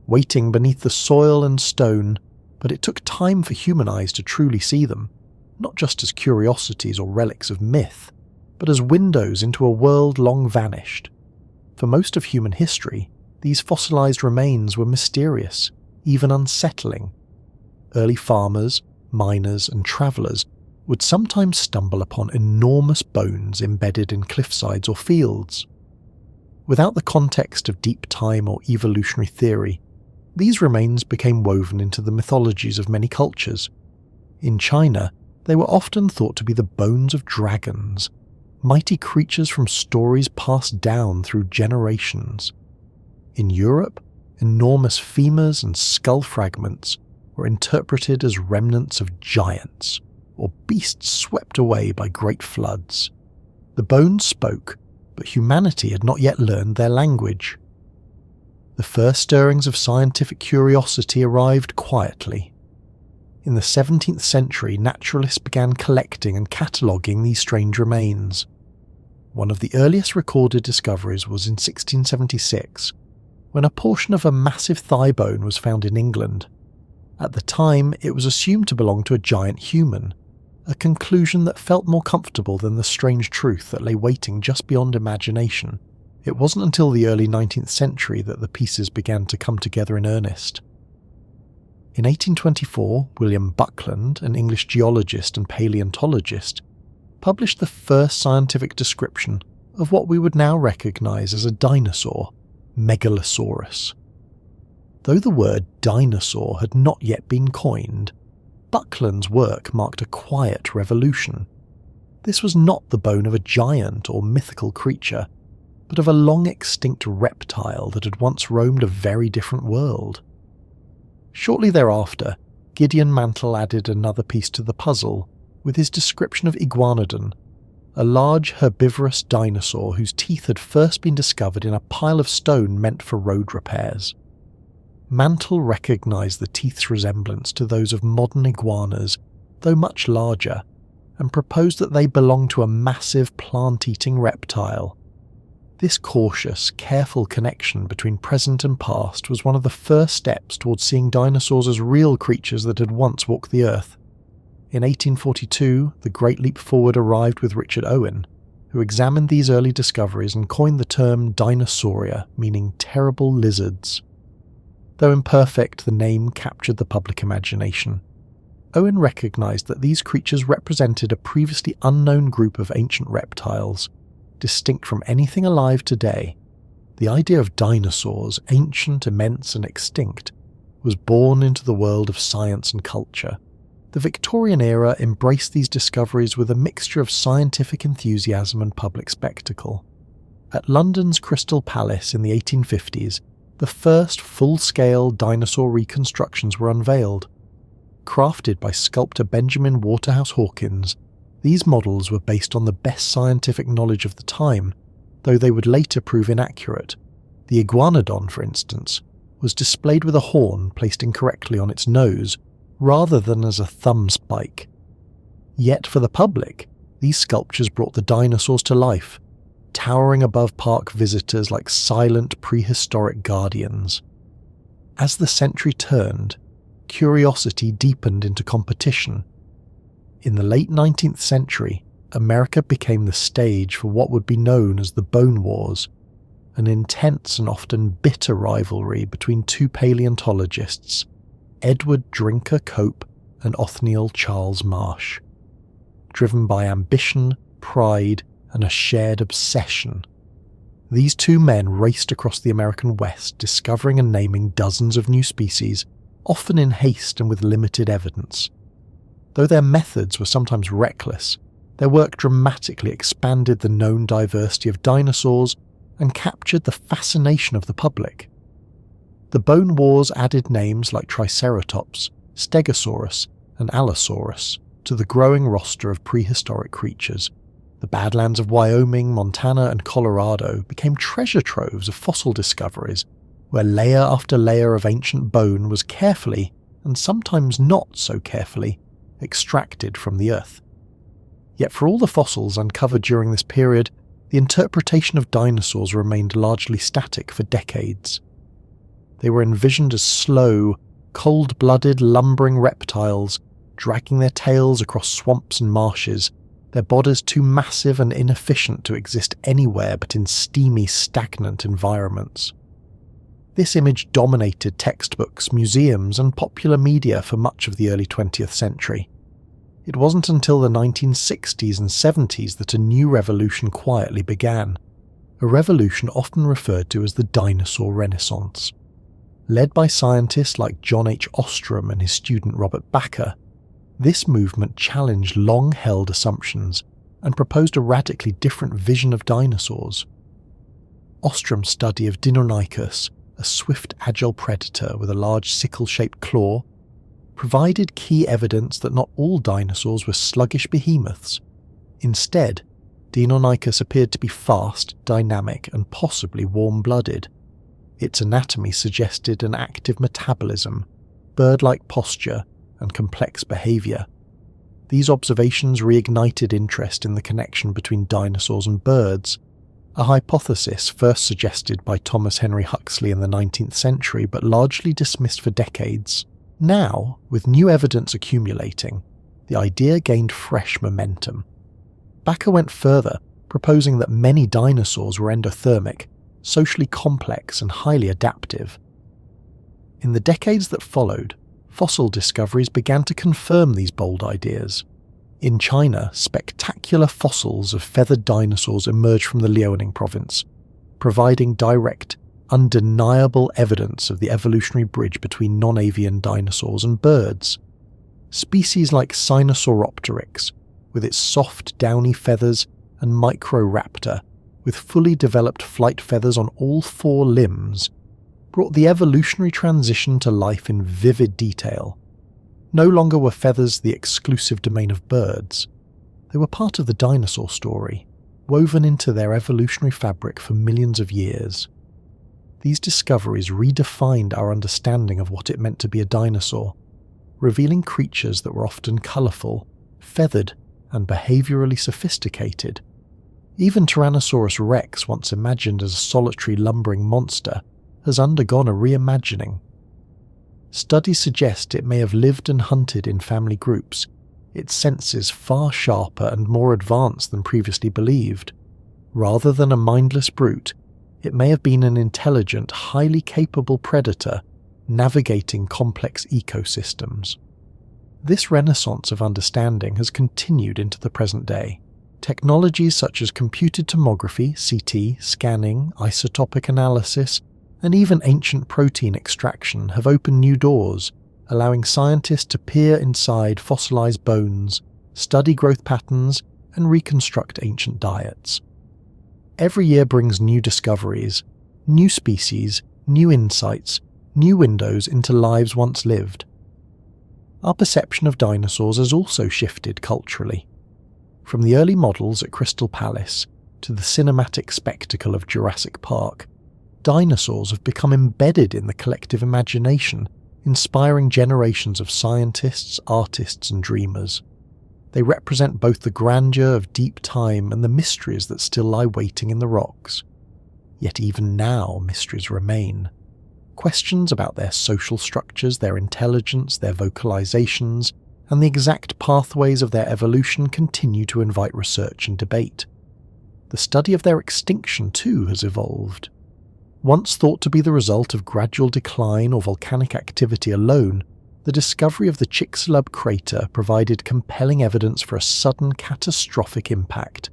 [SPEAKER 1] waiting beneath the soil and stone, but it took time for human eyes to truly see them, not just as curiosities or relics of myth, but as windows into a world long vanished. For most of human history, these fossilized remains were mysterious, even unsettling. Early farmers, miners, and travelers would sometimes stumble upon enormous bones embedded in cliffsides or fields. Without the context of deep time or evolutionary theory, these remains became woven into the mythologies of many cultures. In China, they were often thought to be the bones of dragons, mighty creatures from stories passed down through generations. In Europe, enormous femurs and skull fragments were interpreted as remnants of giants, or beasts swept away by great floods. The bones spoke, but humanity had not yet learned their language. The first stirrings of scientific curiosity arrived quietly. In the 17th century, naturalists began collecting and cataloguing these strange remains. One of the earliest recorded discoveries was in 1676, when a portion of a massive thigh bone was found in England. At the time, it was assumed to belong to a giant human, a conclusion that felt more comfortable than the strange truth that lay waiting just beyond imagination. It wasn't until the early 19th century that the pieces began to come together in earnest. In 1824, William Buckland, an English geologist and paleontologist, published the first scientific description of what we would now recognise as a dinosaur, Megalosaurus. Though the word dinosaur had not yet been coined, Buckland's work marked a quiet revolution. This was not the bone of a giant or mythical creature, but of a long-extinct reptile that had once roamed a very different world. Shortly thereafter, Gideon Mantel added another piece to the puzzle with his description of Iguanodon, a large herbivorous dinosaur whose teeth had first been discovered in a pile of stone meant for road repairs. Mantel recognised the teeth's resemblance to those of modern iguanas, though much larger, and proposed that they belonged to a massive plant-eating reptile. This cautious, careful connection between present and past was one of the first steps towards seeing dinosaurs as real creatures that had once walked the earth. In 1842, the Great Leap Forward arrived with Richard Owen, who examined these early discoveries and coined the term Dinosauria, meaning terrible lizards. Though imperfect, the name captured the public imagination. Owen recognised that these creatures represented a previously unknown group of ancient reptiles, distinct from anything alive today. The idea of dinosaurs, ancient, immense and extinct, was born into the world of science and culture. The Victorian era embraced these discoveries with a mixture of scientific enthusiasm and public spectacle. At London's Crystal Palace in the 1850s, the first full-scale dinosaur reconstructions were unveiled. Crafted by sculptor Benjamin Waterhouse Hawkins, these models were based on the best scientific knowledge of the time, though they would later prove inaccurate. The Iguanodon, for instance, was displayed with a horn placed incorrectly on its nose, rather than as a thumb spike. Yet for the public, these sculptures brought the dinosaurs to life, towering above park visitors like silent prehistoric guardians. As the century turned, curiosity deepened into competition. In the late 19th century, America became the stage for what would be known as the Bone Wars, an intense and often bitter rivalry between two paleontologists, Edward Drinker Cope and Othniel Charles Marsh. Driven by ambition, pride, and a shared obsession, these two men raced across the American West, discovering and naming dozens of new species, often in haste and with limited evidence. Though their methods were sometimes reckless, their work dramatically expanded the known diversity of dinosaurs and captured the fascination of the public. The Bone Wars added names like Triceratops, Stegosaurus, and Allosaurus to the growing roster of prehistoric creatures. The Badlands of Wyoming, Montana, and Colorado became treasure troves of fossil discoveries, where layer after layer of ancient bone was carefully, and sometimes not so carefully, extracted from the earth. Yet for all the fossils uncovered during this period, the interpretation of dinosaurs remained largely static for decades. They were envisioned as slow, cold-blooded, lumbering reptiles, dragging their tails across swamps and marshes, their bodies too massive and inefficient to exist anywhere but in steamy, stagnant environments. This image dominated textbooks, museums, and popular media for much of the early 20th century. It wasn't until the 1960s and 70s that a new revolution quietly began, a revolution often referred to as the dinosaur renaissance. Led by scientists like John H. Ostrom and his student Robert Bakker, this movement challenged long-held assumptions and proposed a radically different vision of dinosaurs. Ostrom's study of Deinonychus, a swift, agile predator with a large sickle-shaped claw, provided key evidence that not all dinosaurs were sluggish behemoths. Instead, Deinonychus appeared to be fast, dynamic, and possibly warm-blooded. Its anatomy suggested an active metabolism, bird-like posture, and complex behaviour. These observations reignited interest in the connection between dinosaurs and birds, a hypothesis first suggested by Thomas Henry Huxley in the 19th century but largely dismissed for decades. Now, with new evidence accumulating, the idea gained fresh momentum. Bakker went further, proposing that many dinosaurs were endothermic, socially complex and highly adaptive. In the decades that followed, fossil discoveries began to confirm these bold ideas. In China, spectacular fossils of feathered dinosaurs emerged from the Liaoning province, providing direct, undeniable evidence of the evolutionary bridge between non-avian dinosaurs and birds. Species like Sinosauropteryx, with its soft, downy feathers, and Microraptor, with fully developed flight feathers on all 4 limbs, brought the evolutionary transition to life in vivid detail. No longer were feathers the exclusive domain of birds. They were part of the dinosaur story, woven into their evolutionary fabric for millions of years. These discoveries redefined our understanding of what it meant to be a dinosaur, revealing creatures that were often colourful, feathered, and behaviourally sophisticated. Even Tyrannosaurus rex, once imagined as a solitary lumbering monster, has undergone a reimagining. Studies suggest it may have lived and hunted in family groups, its senses far sharper and more advanced than previously believed. Rather than a mindless brute, it may have been an intelligent, highly capable predator navigating complex ecosystems. This renaissance of understanding has continued into the present day. Technologies such as computed tomography, CT, scanning, isotopic analysis, and even ancient protein extraction have opened new doors, allowing scientists to peer inside fossilized bones, study growth patterns, and reconstruct ancient diets. Every year brings new discoveries, new species, new insights, new windows into lives once lived. Our perception of dinosaurs has also shifted culturally. From the early models at Crystal Palace to the cinematic spectacle of Jurassic Park, dinosaurs have become embedded in the collective imagination, inspiring generations of scientists, artists, and dreamers. They represent both the grandeur of deep time and the mysteries that still lie waiting in the rocks. Yet even now, mysteries remain. Questions about their social structures, their intelligence, their vocalizations, and the exact pathways of their evolution continue to invite research and debate. The study of their extinction, too, has evolved. Once thought to be the result of gradual decline or volcanic activity alone, the discovery of the Chicxulub crater provided compelling evidence for a sudden catastrophic impact.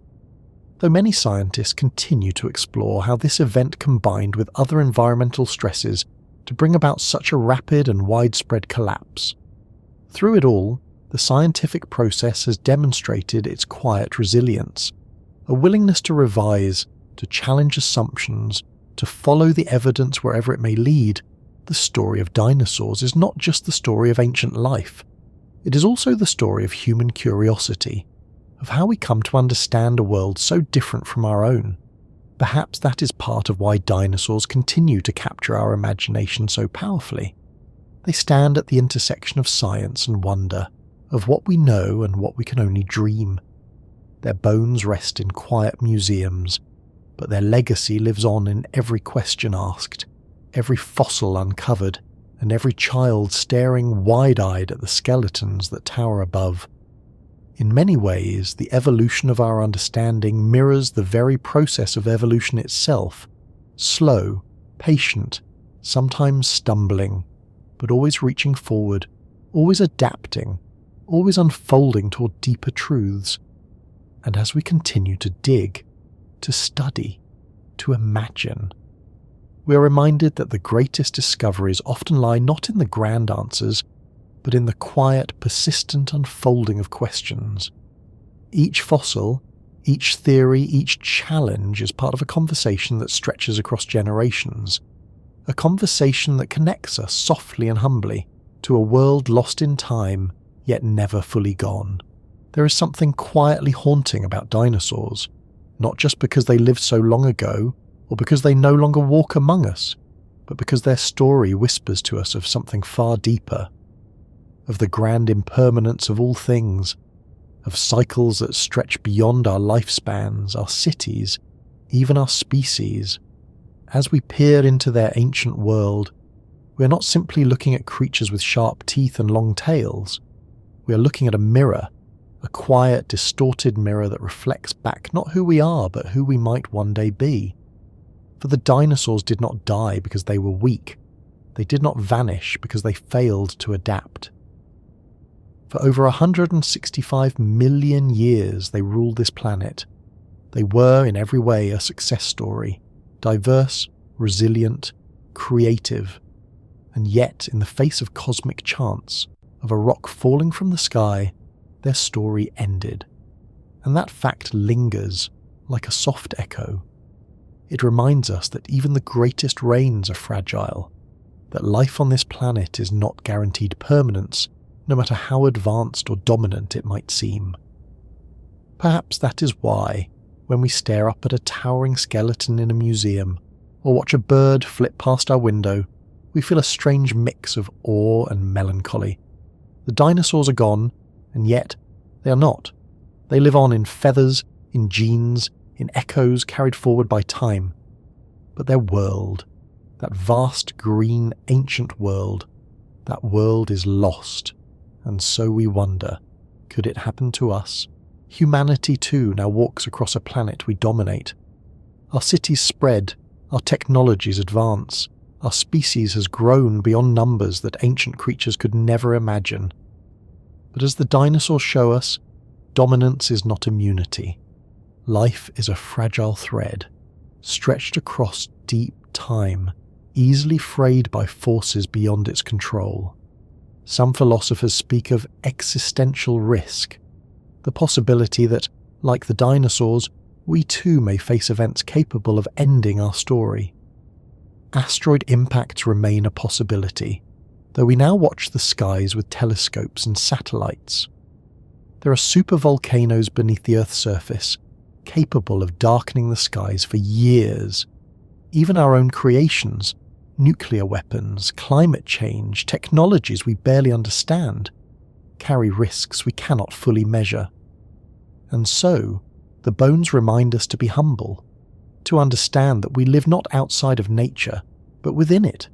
[SPEAKER 1] Though many scientists continue to explore how this event combined with other environmental stresses to bring about such a rapid and widespread collapse. Through it all, the scientific process has demonstrated its quiet resilience, a willingness to revise, to challenge assumptions, to follow the evidence wherever it may lead. The story of dinosaurs is not just the story of ancient life. It is also the story of human curiosity, of how we come to understand a world so different from our own. Perhaps that is part of why dinosaurs continue to capture our imagination so powerfully. They stand at the intersection of science and wonder, of what we know and what we can only dream. Their bones rest in quiet museums, but their legacy lives on in every question asked, every fossil uncovered, and every child staring wide-eyed at the skeletons that tower above. In many ways, the evolution of our understanding mirrors the very process of evolution itself, slow, patient, sometimes stumbling, but always reaching forward, always adapting, always unfolding toward deeper truths. And as we continue to dig, to study, to imagine, we are reminded that the greatest discoveries often lie not in the grand answers, but in the quiet, persistent unfolding of questions. Each fossil, each theory, each challenge is part of a conversation that stretches across generations, a conversation that connects us softly and humbly to a world lost in time, yet never fully gone. There is something quietly haunting about dinosaurs, not just because they lived so long ago, or because they no longer walk among us, but because their story whispers to us of something far deeper, of the grand impermanence of all things, of cycles that stretch beyond our lifespans, our cities, even our species. As we peer into their ancient world, we are not simply looking at creatures with sharp teeth and long tails. We are looking at a mirror, a quiet, distorted mirror that reflects back not who we are, but who we might one day be. For the dinosaurs did not die because they were weak. They did not vanish because they failed to adapt. For over 165 million years they ruled this planet. They were in every way a success story, diverse, resilient, creative, and yet in the face of cosmic chance, of a rock falling from the sky, their story ended. And that fact lingers like a soft echo. It reminds us that even the greatest rains are fragile, that life on this planet is not guaranteed permanence, no matter how advanced or dominant it might seem. Perhaps that is why, when we stare up at a towering skeleton in a museum, or watch a bird flit past our window, we feel a strange mix of awe and melancholy. The dinosaurs are gone, and yet they are not. They live on in feathers, in genes, in echoes carried forward by time. But their world, that vast green ancient world, that world is lost. And so we wonder, could it happen to us? Humanity too now walks across a planet we dominate. Our cities spread, our technologies advance, our species has grown beyond numbers that ancient creatures could never imagine. But as the dinosaurs show us, dominance is not immunity. Life is a fragile thread, stretched across deep time, easily frayed by forces beyond its control. Some philosophers speak of existential risk, the possibility that, like the dinosaurs, we too may face events capable of ending our story. Asteroid impacts remain a possibility, though we now watch the skies with telescopes and satellites. There are supervolcanoes beneath the Earth's surface, capable of darkening the skies for years. Even our own creations, nuclear weapons, climate change, technologies we barely understand, carry risks we cannot fully measure. And so, the bones remind us to be humble, to understand that we live not outside of nature, but within it,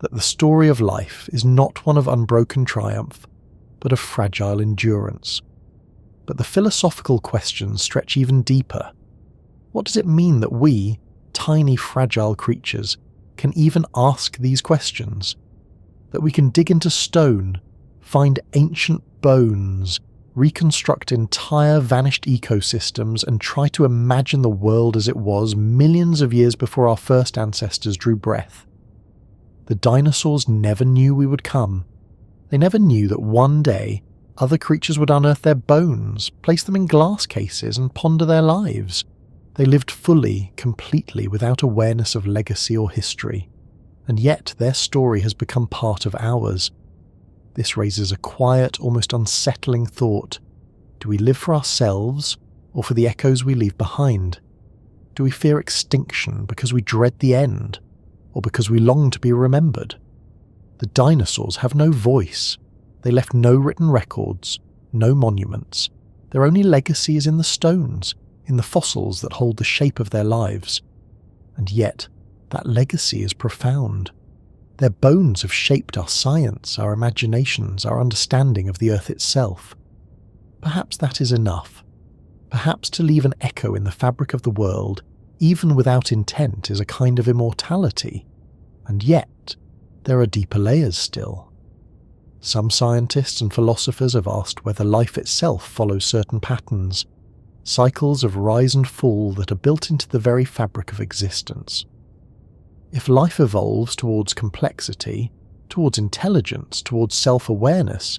[SPEAKER 1] that the story of life is not one of unbroken triumph, but of fragile endurance. But the philosophical questions stretch even deeper. What does it mean that we, tiny fragile creatures, can even ask these questions? That we can dig into stone, find ancient bones, reconstruct entire vanished ecosystems and try to imagine the world as it was millions of years before our first ancestors drew breath. The dinosaurs never knew we would come. They never knew that one day other creatures would unearth their bones, place them in glass cases and ponder their lives. They lived fully, completely, without awareness of legacy or history, and yet their story has become part of ours. This raises a quiet, almost unsettling thought. Do we live for ourselves, or for the echoes we leave behind? Do we fear extinction because we dread the end, or because we long to be remembered? The dinosaurs have no voice. They left no written records, no monuments. Their only legacy is in the stones, in the fossils that hold the shape of their lives. And yet, that legacy is profound. Their bones have shaped our science, our imaginations, our understanding of the Earth itself. Perhaps that is enough. Perhaps to leave an echo in the fabric of the world, even without intent, is a kind of immortality. And yet, there are deeper layers still. Some scientists and philosophers have asked whether life itself follows certain patterns, cycles of rise and fall that are built into the very fabric of existence. If life evolves towards complexity, towards intelligence, towards self-awareness,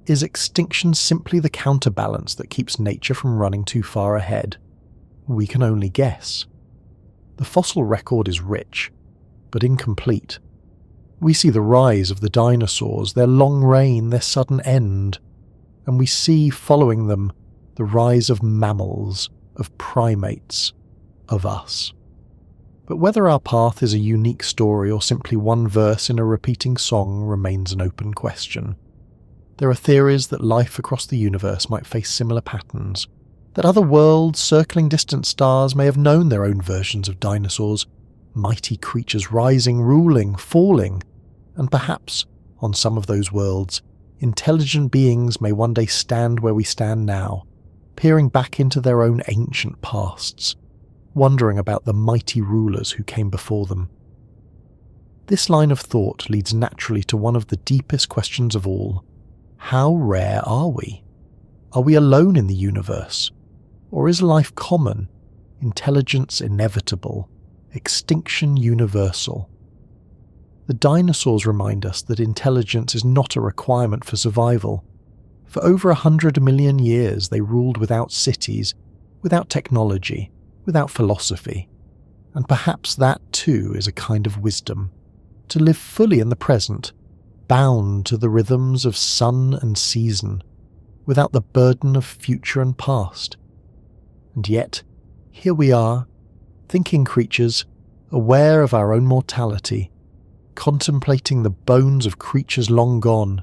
[SPEAKER 1] is extinction simply the counterbalance that keeps nature from running too far ahead? We can only guess. The fossil record is rich, but incomplete. We see the rise of the dinosaurs, their long reign, their sudden end, and we see, following them, the rise of mammals, of primates, of us. But whether our path is a unique story or simply one verse in a repeating song remains an open question. There are theories that life across the universe might face similar patterns, that other worlds circling distant stars may have known their own versions of dinosaurs, mighty creatures rising, ruling, falling, and perhaps, on some of those worlds, intelligent beings may one day stand where we stand now, peering back into their own ancient pasts, wondering about the mighty rulers who came before them. This line of thought leads naturally to one of the deepest questions of all. How rare are we? Are we alone in the universe? Or is life common, intelligence inevitable, extinction universal? The dinosaurs remind us that intelligence is not a requirement for survival. For over 100 million years they ruled without cities, without technology, without philosophy. And perhaps that too is a kind of wisdom, to live fully in the present, bound to the rhythms of sun and season, without the burden of future and past. And yet, here we are, thinking creatures, aware of our own mortality, contemplating the bones of creatures long gone.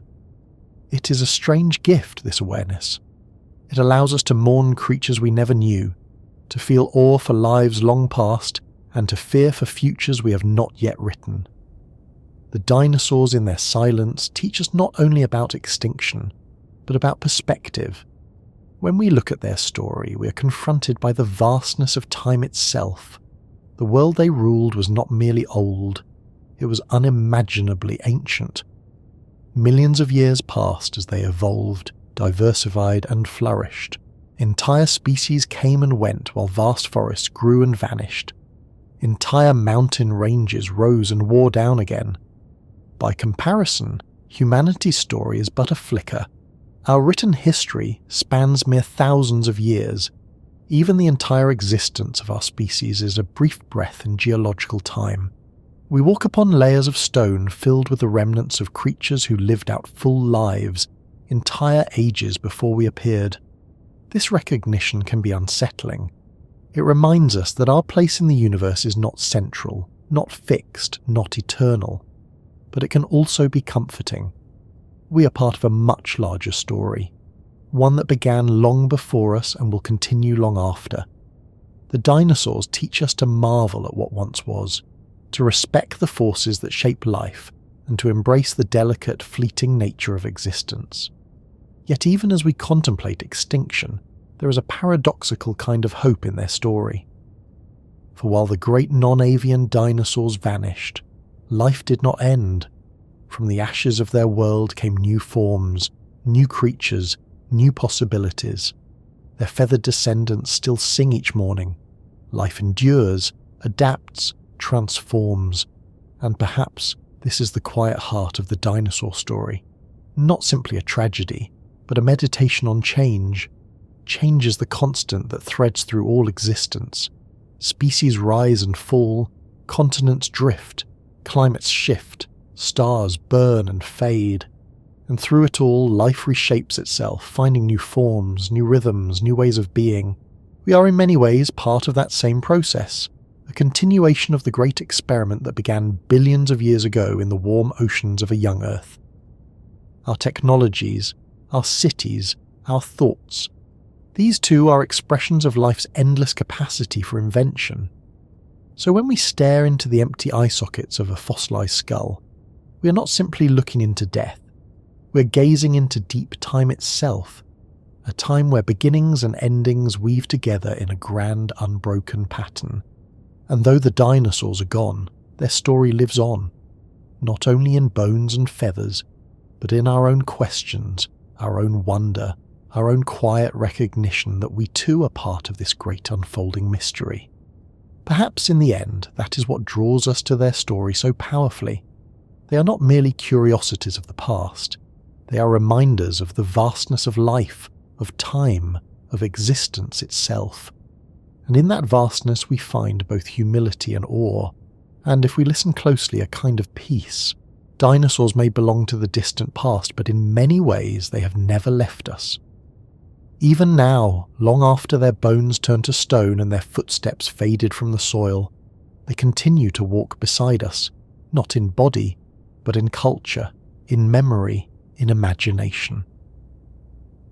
[SPEAKER 1] It is a strange gift, this awareness. It allows us to mourn creatures we never knew, to feel awe for lives long past, and to fear for futures we have not yet written. The dinosaurs in their silence teach us not only about extinction, but about perspective. When we look at their story, we are confronted by the vastness of time itself. The world they ruled was not merely old, it was unimaginably ancient. Millions of years passed as they evolved, diversified, and flourished. Entire species came and went while vast forests grew and vanished. Entire mountain ranges rose and wore down again. By comparison, humanity's story is but a flicker. Our written history spans mere thousands of years. Even the entire existence of our species is a brief breath in geological time. We walk upon layers of stone filled with the remnants of creatures who lived out full lives, entire ages before we appeared. This recognition can be unsettling. It reminds us that our place in the universe is not central, not fixed, not eternal. But it can also be comforting. We are part of a much larger story, one that began long before us and will continue long after. The dinosaurs teach us to marvel at what once was, to respect the forces that shape life, and to embrace the delicate, fleeting nature of existence. Yet even as we contemplate extinction, there is a paradoxical kind of hope in their story. For while the great non-avian dinosaurs vanished, life did not end. From the ashes of their world came new forms, new creatures, new possibilities. Their feathered descendants still sing each morning. Life endures, adapts, transforms, and perhaps this is the quiet heart of the dinosaur story. Not simply a tragedy, but a meditation on change. Change is the constant that threads through all existence. Species rise and fall, continents drift, climates shift, stars burn and fade. And through it all, life reshapes itself, finding new forms, new rhythms, new ways of being. We are in many ways part of that same process, a continuation of the great experiment that began billions of years ago in the warm oceans of a young Earth. Our technologies, our cities, our thoughts, these too are expressions of life's endless capacity for invention. So when we stare into the empty eye sockets of a fossilized skull, we are not simply looking into death. We're gazing into deep time itself, a time where beginnings and endings weave together in a grand, unbroken pattern. And though the dinosaurs are gone, their story lives on, not only in bones and feathers, but in our own questions, our own wonder, our own quiet recognition that we too are part of this great unfolding mystery. Perhaps in the end, that is what draws us to their story so powerfully. They are not merely curiosities of the past. They are reminders of the vastness of life, of time, of existence itself. And in that vastness we find both humility and awe, and if we listen closely, a kind of peace. Dinosaurs may belong to the distant past, but in many ways they have never left us. Even now, long after their bones turned to stone and their footsteps faded from the soil, they continue to walk beside us, not in body, but in culture, in memory, in imagination.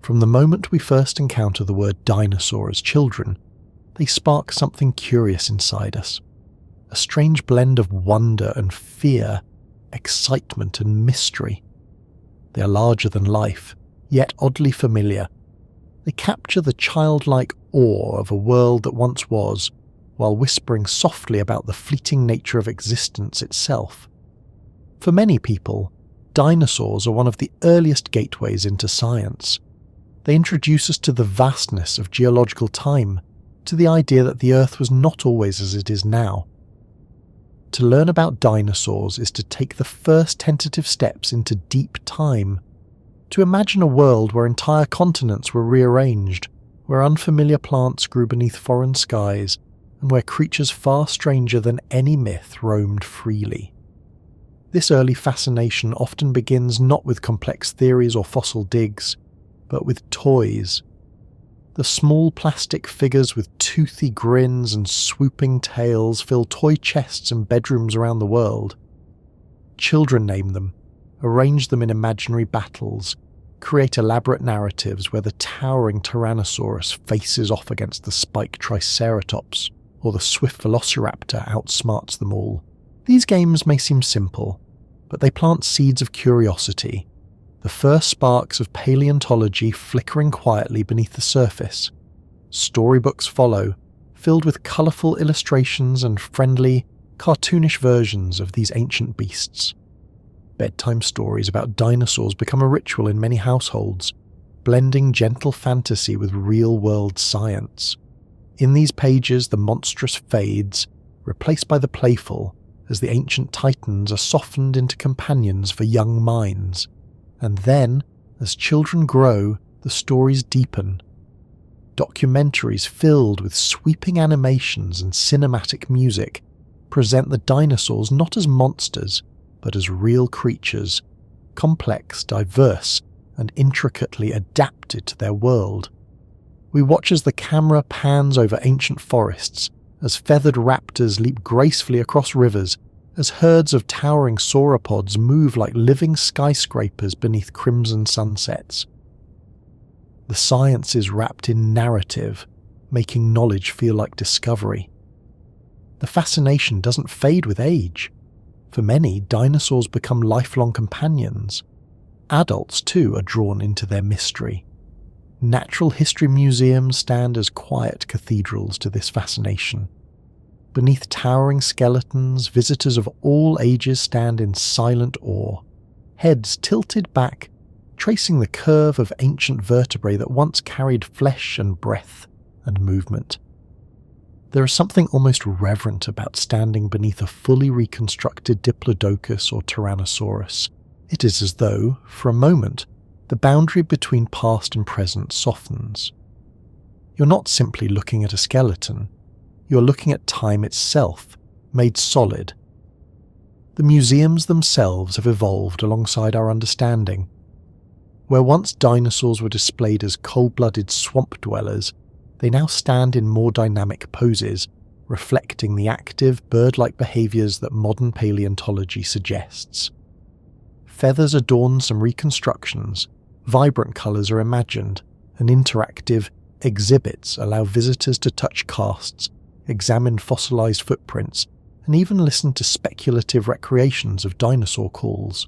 [SPEAKER 1] From the moment we first encounter the word dinosaur as children, they spark something curious inside us, a strange blend of wonder and fear, excitement and mystery. They are larger than life, yet oddly familiar. They capture the childlike awe of a world that once was, while whispering softly about the fleeting nature of existence itself. For many people, dinosaurs are one of the earliest gateways into science. They introduce us to the vastness of geological time, to the idea that the Earth was not always as it is now. To learn about dinosaurs is to take the first tentative steps into deep time, to imagine a world where entire continents were rearranged, where unfamiliar plants grew beneath foreign skies, and where creatures far stranger than any myth roamed freely. This early fascination often begins not with complex theories or fossil digs, but with toys. The small plastic figures with toothy grins and swooping tails fill toy chests and bedrooms around the world. Children name them, arrange them in imaginary battles, create elaborate narratives where the towering Tyrannosaurus faces off against the spiked Triceratops, or the swift Velociraptor outsmarts them all. These games may seem simple, but they plant seeds of curiosity, the first sparks of paleontology flickering quietly beneath the surface. Storybooks follow, filled with colourful illustrations and friendly, cartoonish versions of these ancient beasts. Bedtime stories about dinosaurs become a ritual in many households, blending gentle fantasy with real-world science. In these pages, the monstrous fades, replaced by the playful, as the ancient titans are softened into companions for young minds. And then, as children grow, the stories deepen. Documentaries filled with sweeping animations and cinematic music present the dinosaurs not as monsters, but as real creatures, complex, diverse, and intricately adapted to their world. We watch as the camera pans over ancient forests, as feathered raptors leap gracefully across rivers, as herds of towering sauropods move like living skyscrapers beneath crimson sunsets. The science is wrapped in narrative, making knowledge feel like discovery. The fascination doesn't fade with age. For many, dinosaurs become lifelong companions. Adults, too, are drawn into their mystery. Natural history museums stand as quiet cathedrals to this fascination. Beneath towering skeletons, visitors of all ages stand in silent awe, heads tilted back, tracing the curve of ancient vertebrae that once carried flesh and breath and movement. There is something almost reverent about standing beneath a fully reconstructed Diplodocus or Tyrannosaurus. It is as though, for a moment, the boundary between past and present softens. You're not simply looking at a skeleton, you're looking at time itself, made solid. The museums themselves have evolved alongside our understanding. Where once dinosaurs were displayed as cold-blooded swamp dwellers, they now stand in more dynamic poses, reflecting the active, bird-like behaviours that modern paleontology suggests. Feathers adorn some reconstructions, vibrant colours are imagined, and interactive exhibits allow visitors to touch casts, examine fossilised footprints, and even listen to speculative recreations of dinosaur calls.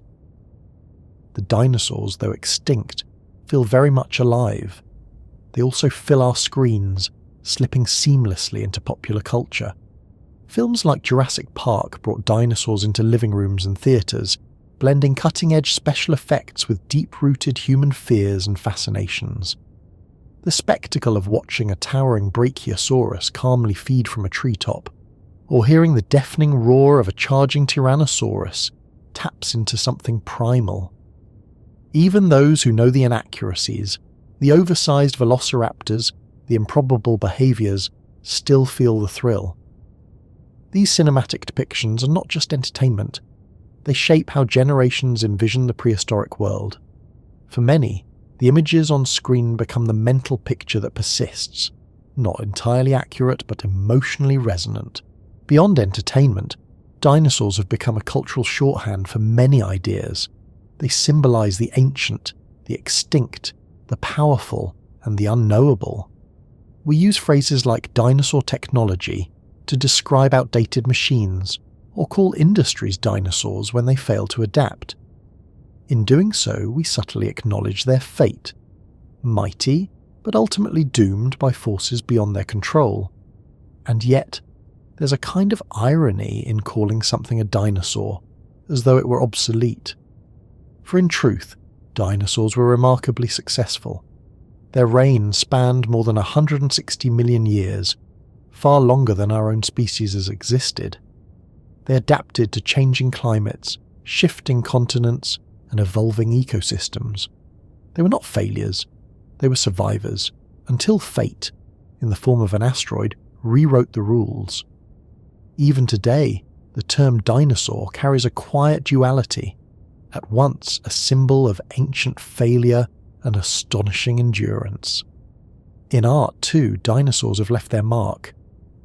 [SPEAKER 1] The dinosaurs, though extinct, feel very much alive. They also fill our screens, slipping seamlessly into popular culture. Films like Jurassic Park brought dinosaurs into living rooms and theatres, blending cutting-edge special effects with deep-rooted human fears and fascinations. The spectacle of watching a towering Brachiosaurus calmly feed from a treetop, or hearing the deafening roar of a charging Tyrannosaurus, taps into something primal. Even those who know the inaccuracies, the oversized velociraptors, the improbable behaviours, still feel the thrill. These cinematic depictions are not just entertainment, they shape how generations envision the prehistoric world. For many, the images on screen become the mental picture that persists, not entirely accurate but emotionally resonant. Beyond entertainment, dinosaurs have become a cultural shorthand for many ideas. They symbolise the ancient, the extinct, the powerful, and the unknowable. We use phrases like dinosaur technology to describe outdated machines, or call industries dinosaurs when they fail to adapt. In doing so, we subtly acknowledge their fate. Mighty, but ultimately doomed by forces beyond their control. And yet, there's a kind of irony in calling something a dinosaur, as though it were obsolete. For in truth, dinosaurs were remarkably successful. Their reign spanned more than 160 million years, far longer than our own species has existed. They adapted to changing climates, shifting continents, and evolving ecosystems. They were not failures, they were survivors, until fate, in the form of an asteroid, rewrote the rules. Even today, the term dinosaur carries a quiet duality, at once a symbol of ancient failure and astonishing endurance. In art too, dinosaurs have left their mark.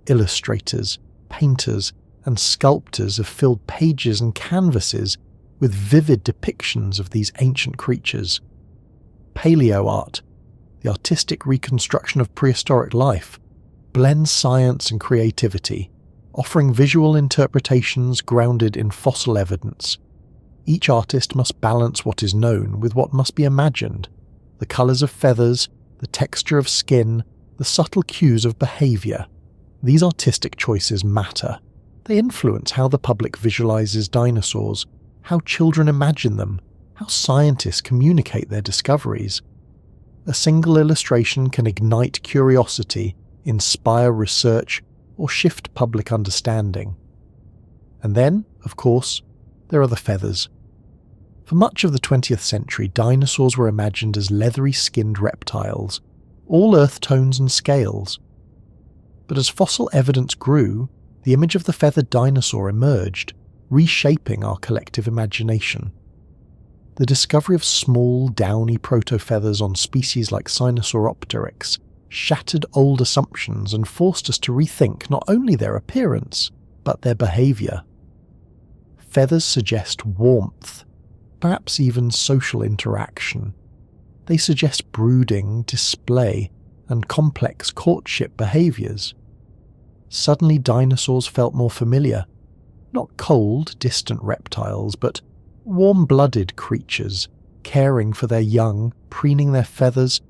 [SPEAKER 1] Illustrators, painters, and sculptors have filled pages and canvases with vivid depictions of these ancient creatures. Paleo art, the artistic reconstruction of prehistoric life, blends science and creativity, offering visual interpretations grounded in fossil evidence. Each artist must balance what is known with what must be imagined, the colours of feathers, the texture of skin, the subtle cues of behaviour. These artistic choices matter. They influence how the public visualises dinosaurs, how children imagine them, how scientists communicate their discoveries. A single illustration can ignite curiosity, inspire research, or shift public understanding. And then, of course, there are the feathers. For much of the 20th century, dinosaurs were imagined as leathery-skinned reptiles, all earth tones and scales. But as fossil evidence grew, the image of the feathered dinosaur emerged, reshaping our collective imagination. The discovery of small, downy proto-feathers on species like Sinosauropteryx shattered old assumptions and forced us to rethink not only their appearance, but their behaviour. Feathers suggest warmth, perhaps even social interaction. They suggest brooding, display, and complex courtship behaviours. Suddenly dinosaurs felt more familiar, not cold, distant reptiles, but warm-blooded creatures, caring for their young, preening their feathers,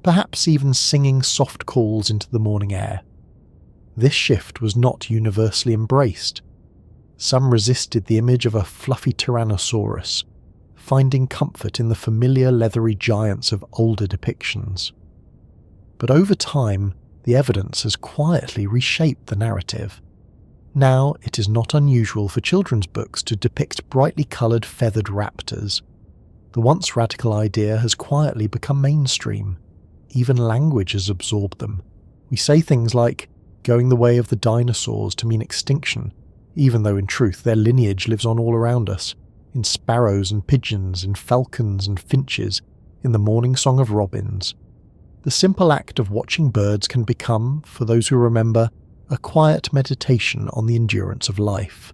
[SPEAKER 1] perhaps even singing soft calls into the morning air. This shift was not universally embraced. Some resisted the image of a fluffy Tyrannosaurus, finding comfort in the familiar leathery giants of older depictions. But over time, the evidence has quietly reshaped the narrative. Now it is not unusual for children's books to depict brightly coloured feathered raptors. The once radical idea has quietly become mainstream. Even language has absorbed them. We say things like, going the way of the dinosaurs to mean extinction, even though in truth their lineage lives on all around us, in sparrows and pigeons, in falcons and finches, in the morning song of robins. The simple act of watching birds can become, for those who remember, a quiet meditation on the endurance of life.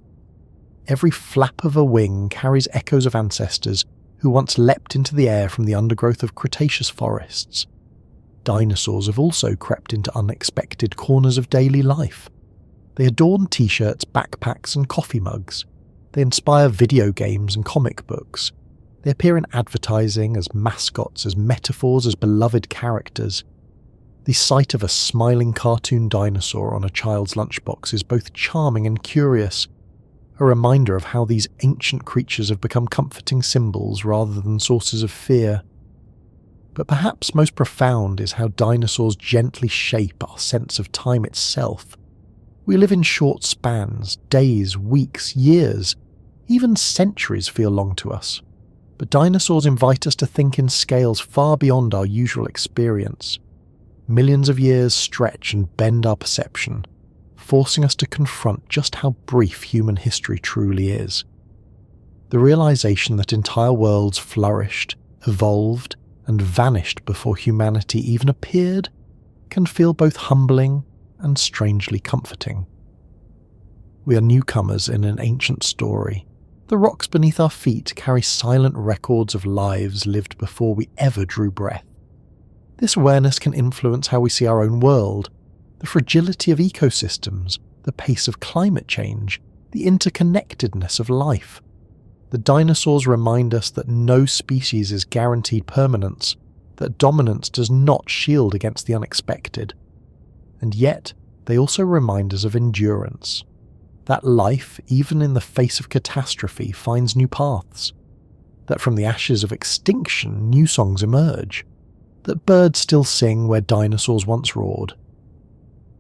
[SPEAKER 1] Every flap of a wing carries echoes of ancestors who once leapt into the air from the undergrowth of Cretaceous forests. Dinosaurs have also crept into unexpected corners of daily life. They adorn t-shirts, backpacks, and coffee mugs. They inspire video games and comic books. They appear in advertising as mascots, as metaphors, as beloved characters. The sight of a smiling cartoon dinosaur on a child's lunchbox is both charming and curious, a reminder of how these ancient creatures have become comforting symbols rather than sources of fear. But perhaps most profound is how dinosaurs gently shape our sense of time itself. We live in short spans, days, weeks, years, even centuries feel long to us. But dinosaurs invite us to think in scales far beyond our usual experience. Millions of years stretch and bend our perception, forcing us to confront just how brief human history truly is. The realization that entire worlds flourished, evolved, and vanished before humanity even appeared can feel both humbling and strangely comforting. We are newcomers in an ancient story. The rocks beneath our feet carry silent records of lives lived before we ever drew breath. This awareness can influence how we see our own world, the fragility of ecosystems, the pace of climate change, the interconnectedness of life. The dinosaurs remind us that no species is guaranteed permanence, that dominance does not shield against the unexpected. And yet, they also remind us of endurance. That life, even in the face of catastrophe, finds new paths. That from the ashes of extinction, new songs emerge. That birds still sing where dinosaurs once roared.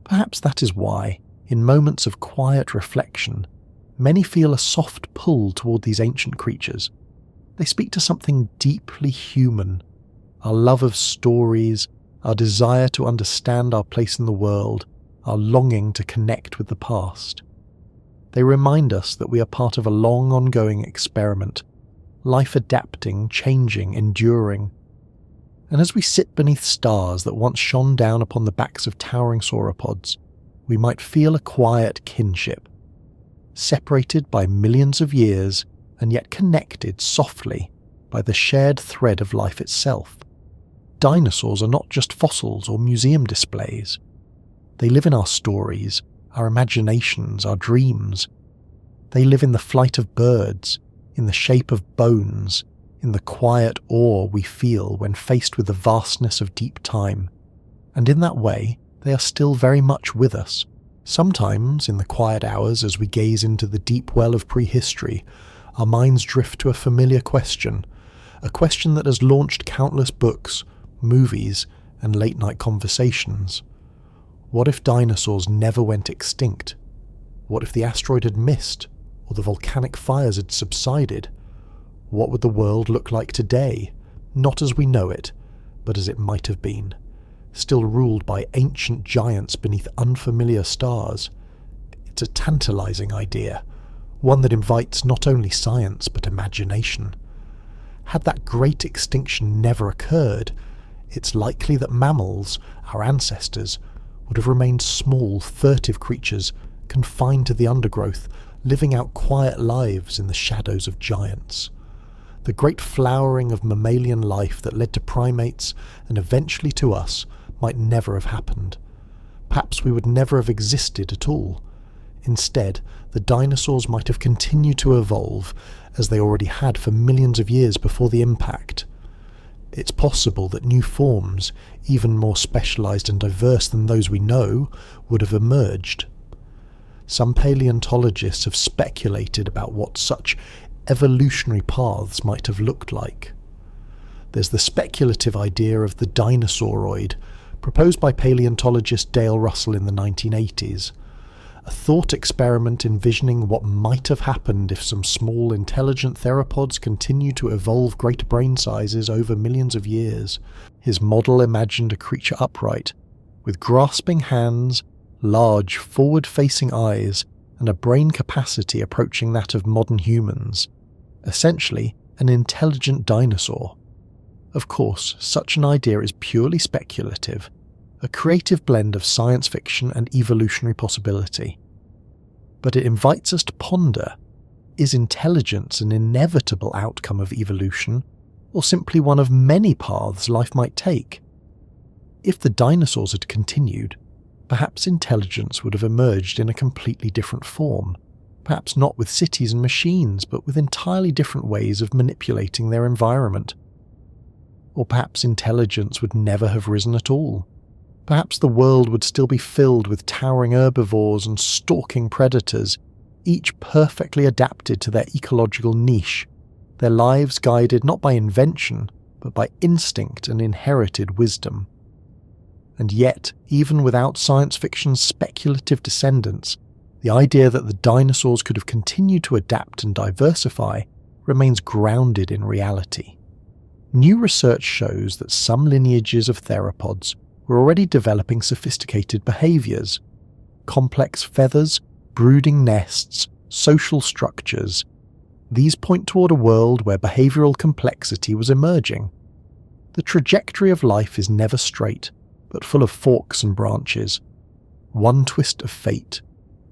[SPEAKER 1] Perhaps that is why, in moments of quiet reflection, many feel a soft pull toward these ancient creatures. They speak to something deeply human, our love of stories, our desire to understand our place in the world, our longing to connect with the past. They remind us that we are part of a long ongoing experiment, life adapting, changing, enduring. And as we sit beneath stars that once shone down upon the backs of towering sauropods, we might feel a quiet kinship, separated by millions of years and yet connected softly by the shared thread of life itself. Dinosaurs are not just fossils or museum displays. They live in our stories, our imaginations, our dreams. They live in the flight of birds, in the shape of bones, in the quiet awe we feel when faced with the vastness of deep time. And in that way, they are still very much with us. Sometimes, in the quiet hours as we gaze into the deep well of prehistory, our minds drift to a familiar question, a question that has launched countless books, movies, and late-night conversations. What if dinosaurs never went extinct? What if the asteroid had missed, or the volcanic fires had subsided? What would the world look like today, not as we know it, but as it might have been, still ruled by ancient giants beneath unfamiliar stars? It's a tantalizing idea, one that invites not only science but imagination. Had that great extinction never occurred, it's likely that mammals, our ancestors, would have remained small, furtive creatures confined to the undergrowth, living out quiet lives in the shadows of giants. The great flowering of mammalian life that led to primates and eventually to us might never have happened. Perhaps we would never have existed at all. Instead, the dinosaurs might have continued to evolve as they already had for millions of years before the impact. It's possible that new forms, even more specialized and diverse than those we know, would have emerged. Some paleontologists have speculated about what such evolutionary paths might have looked like. There's the speculative idea of the dinosauroid, proposed by paleontologist Dale Russell in the 1980s, a thought experiment envisioning what might have happened if some small intelligent theropods continued to evolve greater brain sizes over millions of years. His model imagined a creature upright, with grasping hands, large forward-facing eyes, and a brain capacity approaching that of modern humans. Essentially, an intelligent dinosaur. Of course, such an idea is purely speculative, a creative blend of science fiction and evolutionary possibility. But it invites us to ponder, is intelligence an inevitable outcome of evolution, or simply one of many paths life might take? If the dinosaurs had continued, perhaps intelligence would have emerged in a completely different form, perhaps not with cities and machines, but with entirely different ways of manipulating their environment. Or perhaps intelligence would never have risen at all. Perhaps the world would still be filled with towering herbivores and stalking predators, each perfectly adapted to their ecological niche, their lives guided not by invention, but by instinct and inherited wisdom. And yet, even without science fiction's speculative descendants, the idea that the dinosaurs could have continued to adapt and diversify remains grounded in reality. New research shows that some lineages of theropods were already developing sophisticated behaviors, complex feathers, brooding nests, social structures. These point toward a world where behavioral complexity was emerging. The trajectory of life is never straight, but full of forks and branches. One twist of fate,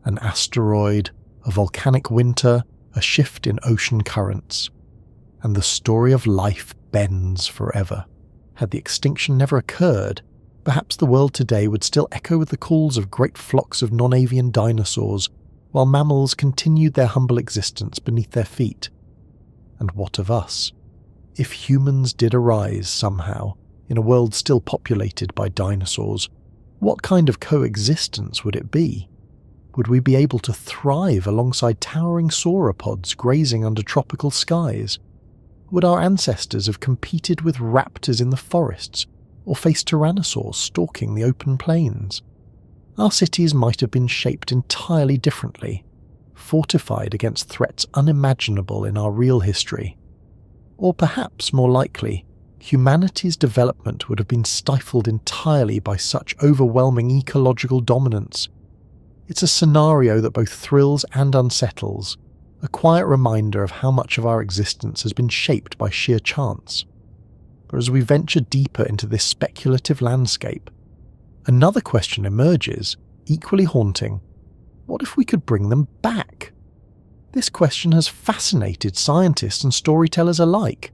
[SPEAKER 1] an asteroid, a volcanic winter, a shift in ocean currents. And the story of life bends forever. Had the extinction never occurred, perhaps the world today would still echo with the calls of great flocks of non-avian dinosaurs, while mammals continued their humble existence beneath their feet. And what of us? If humans did arise somehow, in a world still populated by dinosaurs, what kind of coexistence would it be? Would we be able to thrive alongside towering sauropods grazing under tropical skies? Would our ancestors have competed with raptors in the forests or faced tyrannosaurs stalking the open plains? Our cities might have been shaped entirely differently, fortified against threats unimaginable in our real history. Or perhaps more likely, humanity's development would have been stifled entirely by such overwhelming ecological dominance. It's a scenario that both thrills and unsettles, a quiet reminder of how much of our existence has been shaped by sheer chance. But as we venture deeper into this speculative landscape, another question emerges, equally haunting. What if we could bring them back? This question has fascinated scientists and storytellers alike.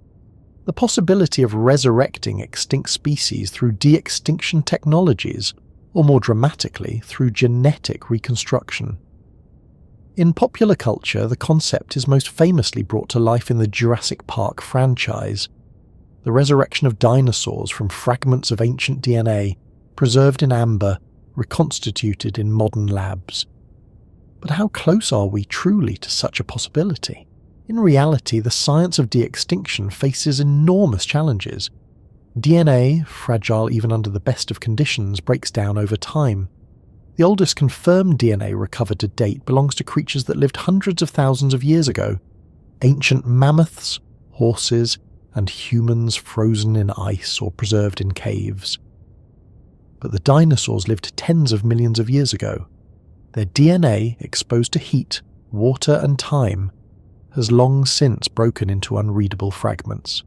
[SPEAKER 1] The possibility of resurrecting extinct species through de-extinction technologies, or more dramatically, through genetic reconstruction. In popular culture, the concept is most famously brought to life in the Jurassic Park franchise. The resurrection of dinosaurs from fragments of ancient DNA, preserved in amber, reconstituted in modern labs. But how close are we truly to such a possibility? In reality, the science of de-extinction faces enormous challenges. DNA, fragile even under the best of conditions, breaks down over time. The oldest confirmed DNA recovered to date belongs to creatures that lived hundreds of thousands of years ago. Ancient mammoths, horses, and humans frozen in ice or preserved in caves. But the dinosaurs lived tens of millions of years ago. Their DNA, exposed to heat, water, and time, has long since broken into unreadable fragments.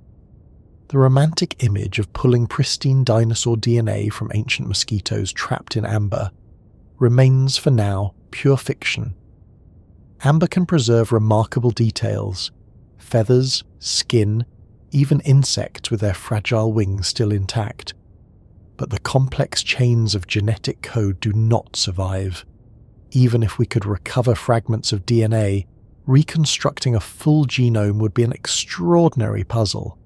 [SPEAKER 1] The romantic image of pulling pristine dinosaur DNA from ancient mosquitoes trapped in amber remains for now pure fiction. Amber can preserve remarkable details: feathers, skin, even insects with their fragile wings still intact. But the complex chains of genetic code do not survive. Even if we could recover fragments of DNA, reconstructing a full genome would be an extraordinary puzzle.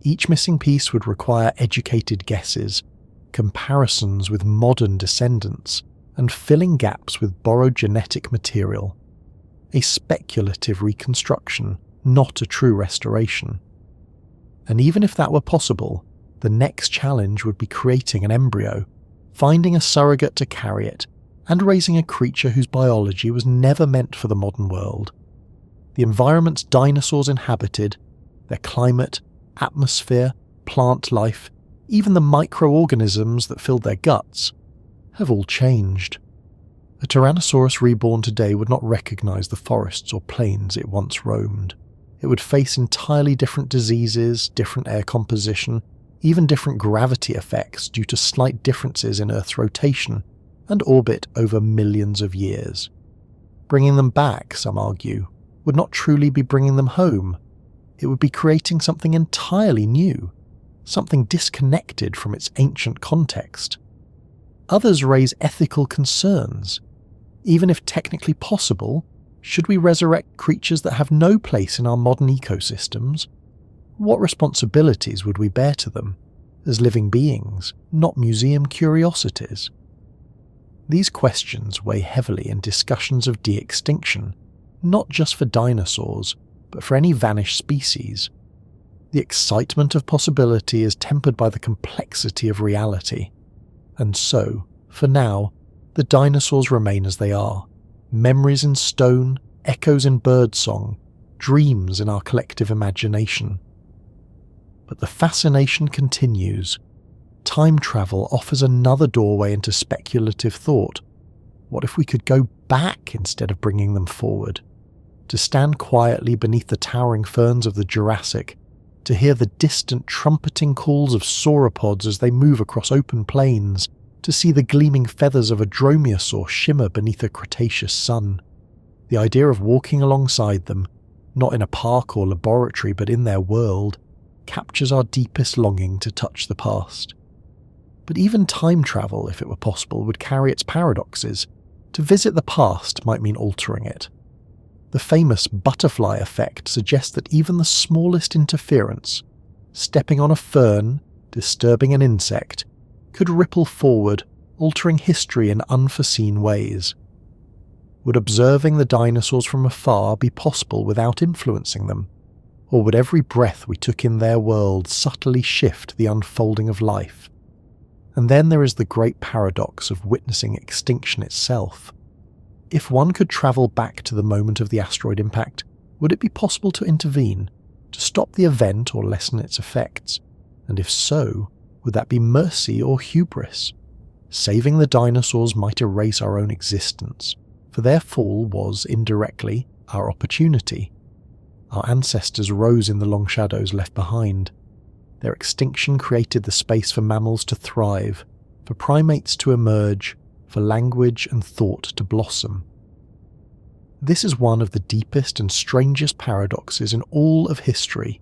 [SPEAKER 1] Each missing piece would require educated guesses, comparisons with modern descendants, and filling gaps with borrowed genetic material. A speculative reconstruction, not a true restoration. And even if that were possible, the next challenge would be creating an embryo, finding a surrogate to carry it, and raising a creature whose biology was never meant for the modern world. The environments dinosaurs inhabited, their climate, atmosphere, plant life, even the microorganisms that filled their guts, have all changed. A Tyrannosaurus reborn today would not recognize the forests or plains it once roamed. It would face entirely different diseases, different air composition, even different gravity effects due to slight differences in Earth's rotation and orbit over millions of years. Bringing them back, some argue, would not truly be bringing them home. It would be creating something entirely new, something disconnected from its ancient context. Others raise ethical concerns. Even if technically possible, should we resurrect creatures that have no place in our modern ecosystems? What responsibilities would we bear to them, as living beings, not museum curiosities? These questions weigh heavily in discussions of de-extinction, not just for dinosaurs, but for any vanished species. The excitement of possibility is tempered by the complexity of reality. And so, for now, the dinosaurs remain as they are, memories in stone, echoes in birdsong, dreams in our collective imagination. But the fascination continues. Time travel offers another doorway into speculative thought. What if we could go back instead of bringing them forward? To stand quietly beneath the towering ferns of the Jurassic, to hear the distant trumpeting calls of sauropods as they move across open plains, to see the gleaming feathers of a dromaeosaur shimmer beneath a Cretaceous sun. The idea of walking alongside them, not in a park or laboratory but in their world, captures our deepest longing to touch the past. But even time travel, if it were possible, would carry its paradoxes. To visit the past might mean altering it. The famous butterfly effect suggests that even the smallest interference, stepping on a fern, disturbing an insect, could ripple forward, altering history in unforeseen ways. Would observing the dinosaurs from afar be possible without influencing them? Or would every breath we took in their world subtly shift the unfolding of life? And then there is the great paradox of witnessing extinction itself. If one could travel back to the moment of the asteroid impact, would it be possible to intervene, to stop the event or lessen its effects? And if so, would that be mercy or hubris? Saving the dinosaurs might erase our own existence, for their fall was, indirectly, our opportunity. Our ancestors rose in the long shadows left behind. Their extinction created the space for mammals to thrive, for primates to emerge, for language and thought to blossom. This is one of the deepest and strangest paradoxes in all of history,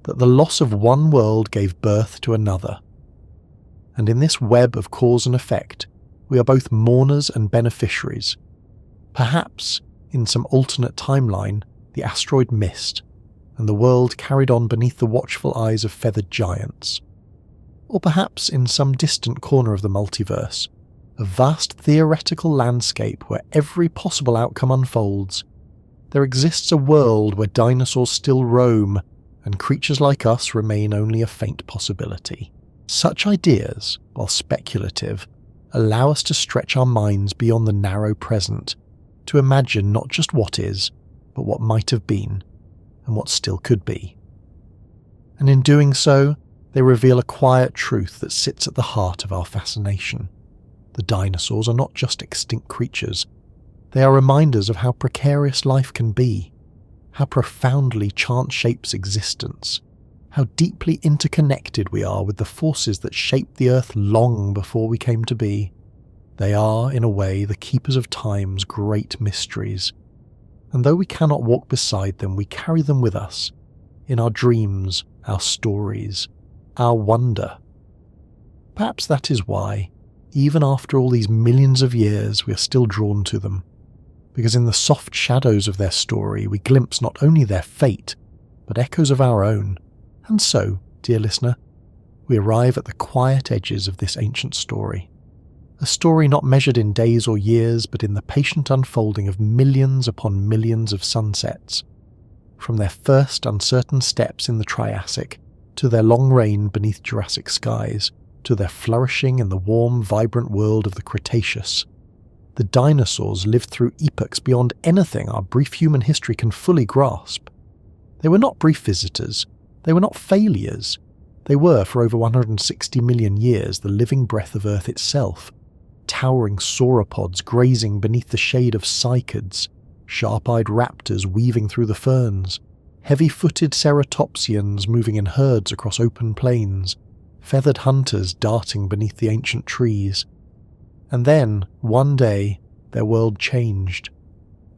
[SPEAKER 1] that the loss of one world gave birth to another. And in this web of cause and effect, we are both mourners and beneficiaries. Perhaps, in some alternate timeline, the asteroid missed, and the world carried on beneath the watchful eyes of feathered giants. Or perhaps in some distant corner of the multiverse, a vast theoretical landscape where every possible outcome unfolds, there exists a world where dinosaurs still roam, and creatures like us remain only a faint possibility. Such ideas, while speculative, allow us to stretch our minds beyond the narrow present, to imagine not just what is, but what might have been, and what still could be. And in doing so, they reveal a quiet truth that sits at the heart of our fascination. The dinosaurs are not just extinct creatures. They are reminders of how precarious life can be, how profoundly chance shapes existence, how deeply interconnected we are with the forces that shaped the Earth long before we came to be. They are, in a way, the keepers of time's great mysteries. And though we cannot walk beside them, we carry them with us, in our dreams, our stories, our wonder. Perhaps that is why, even after all these millions of years, we are still drawn to them, because in the soft shadows of their story we glimpse not only their fate, but echoes of our own. And so, dear listener, we arrive at the quiet edges of this ancient story. A story not measured in days or years, but in the patient unfolding of millions upon millions of sunsets. From their first uncertain steps in the Triassic, to their long reign beneath Jurassic skies, to their flourishing in the warm, vibrant world of the Cretaceous. The dinosaurs lived through epochs beyond anything our brief human history can fully grasp. They were not brief visitors. They were not failures. They were, for over 160 million years, the living breath of Earth itself. Towering sauropods grazing beneath the shade of cycads, sharp-eyed raptors weaving through the ferns, heavy-footed ceratopsians moving in herds across open plains, feathered hunters darting beneath the ancient trees. And then, one day, their world changed.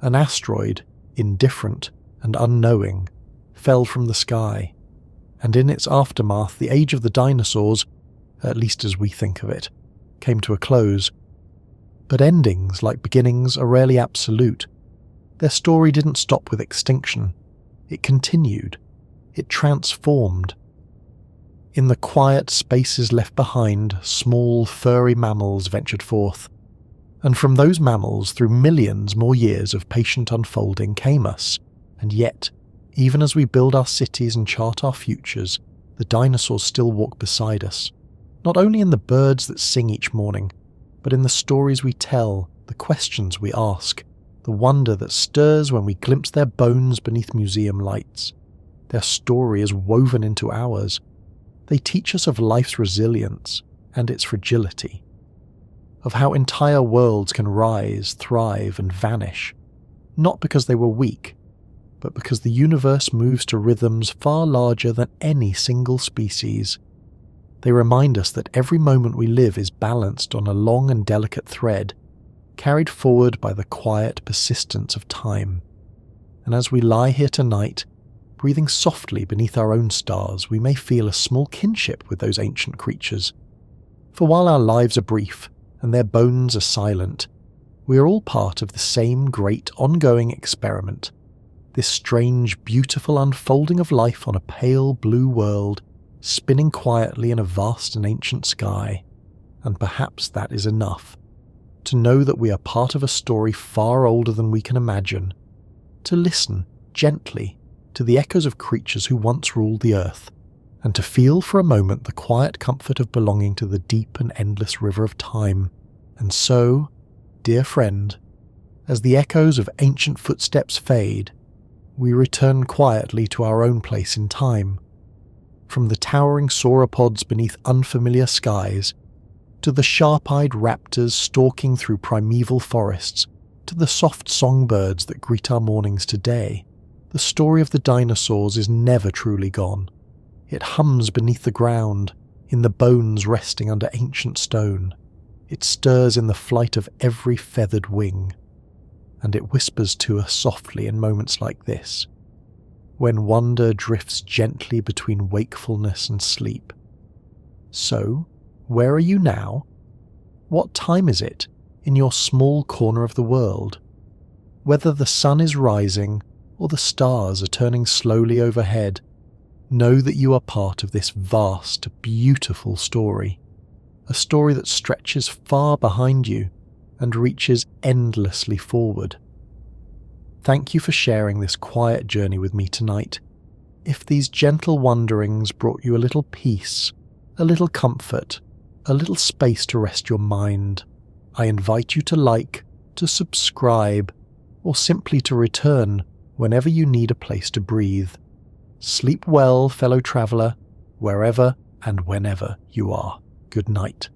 [SPEAKER 1] An asteroid, indifferent and unknowing, fell from the sky, and in its aftermath the age of the dinosaurs, at least as we think of it, came to a close. But endings, like beginnings, are rarely absolute. Their story didn't stop with extinction. It continued. It transformed. In the quiet spaces left behind, small, furry mammals ventured forth. And from those mammals, through millions more years of patient unfolding, came us. And yet, even as we build our cities and chart our futures, the dinosaurs still walk beside us. Not only in the birds that sing each morning, but in the stories we tell, the questions we ask, the wonder that stirs when we glimpse their bones beneath museum lights. Their story is woven into ours. They teach us of life's resilience and its fragility, of how entire worlds can rise, thrive, and vanish, not because they were weak, but because the universe moves to rhythms far larger than any single species. They remind us that every moment we live is balanced on a long and delicate thread, carried forward by the quiet persistence of time. And as we lie here tonight, breathing softly beneath our own stars, we may feel a small kinship with those ancient creatures. For while our lives are brief, and their bones are silent, we are all part of the same great ongoing experiment, this strange, beautiful unfolding of life on a pale blue world, spinning quietly in a vast and ancient sky. And perhaps that is enough. to know that we are part of a story far older than we can imagine, to listen gently to the echoes of creatures who once ruled the earth, and to feel for a moment the quiet comfort of belonging to the deep and endless river of time. And so, dear friend, as the echoes of ancient footsteps fade, we return quietly to our own place in time. From the towering sauropods beneath unfamiliar skies, to the sharp-eyed raptors stalking through primeval forests, to the soft songbirds that greet our mornings today, the story of the dinosaurs is never truly gone. It hums beneath the ground, in the bones resting under ancient stone. It stirs in the flight of every feathered wing. And it whispers to us softly in moments like this, when wonder drifts gently between wakefulness and sleep. So, where are you now? What time is it in your small corner of the world? Whether the sun is rising or the stars are turning slowly overhead, know that you are part of this vast, beautiful story. A story that stretches far behind you and reaches endlessly forward. Thank you for sharing this quiet journey with me tonight. If these gentle wanderings brought you a little peace, a little comfort, a little space to rest your mind, I invite you to like, to subscribe, or simply to return whenever you need a place to breathe. Sleep well, fellow traveller, wherever and whenever you are. Good night.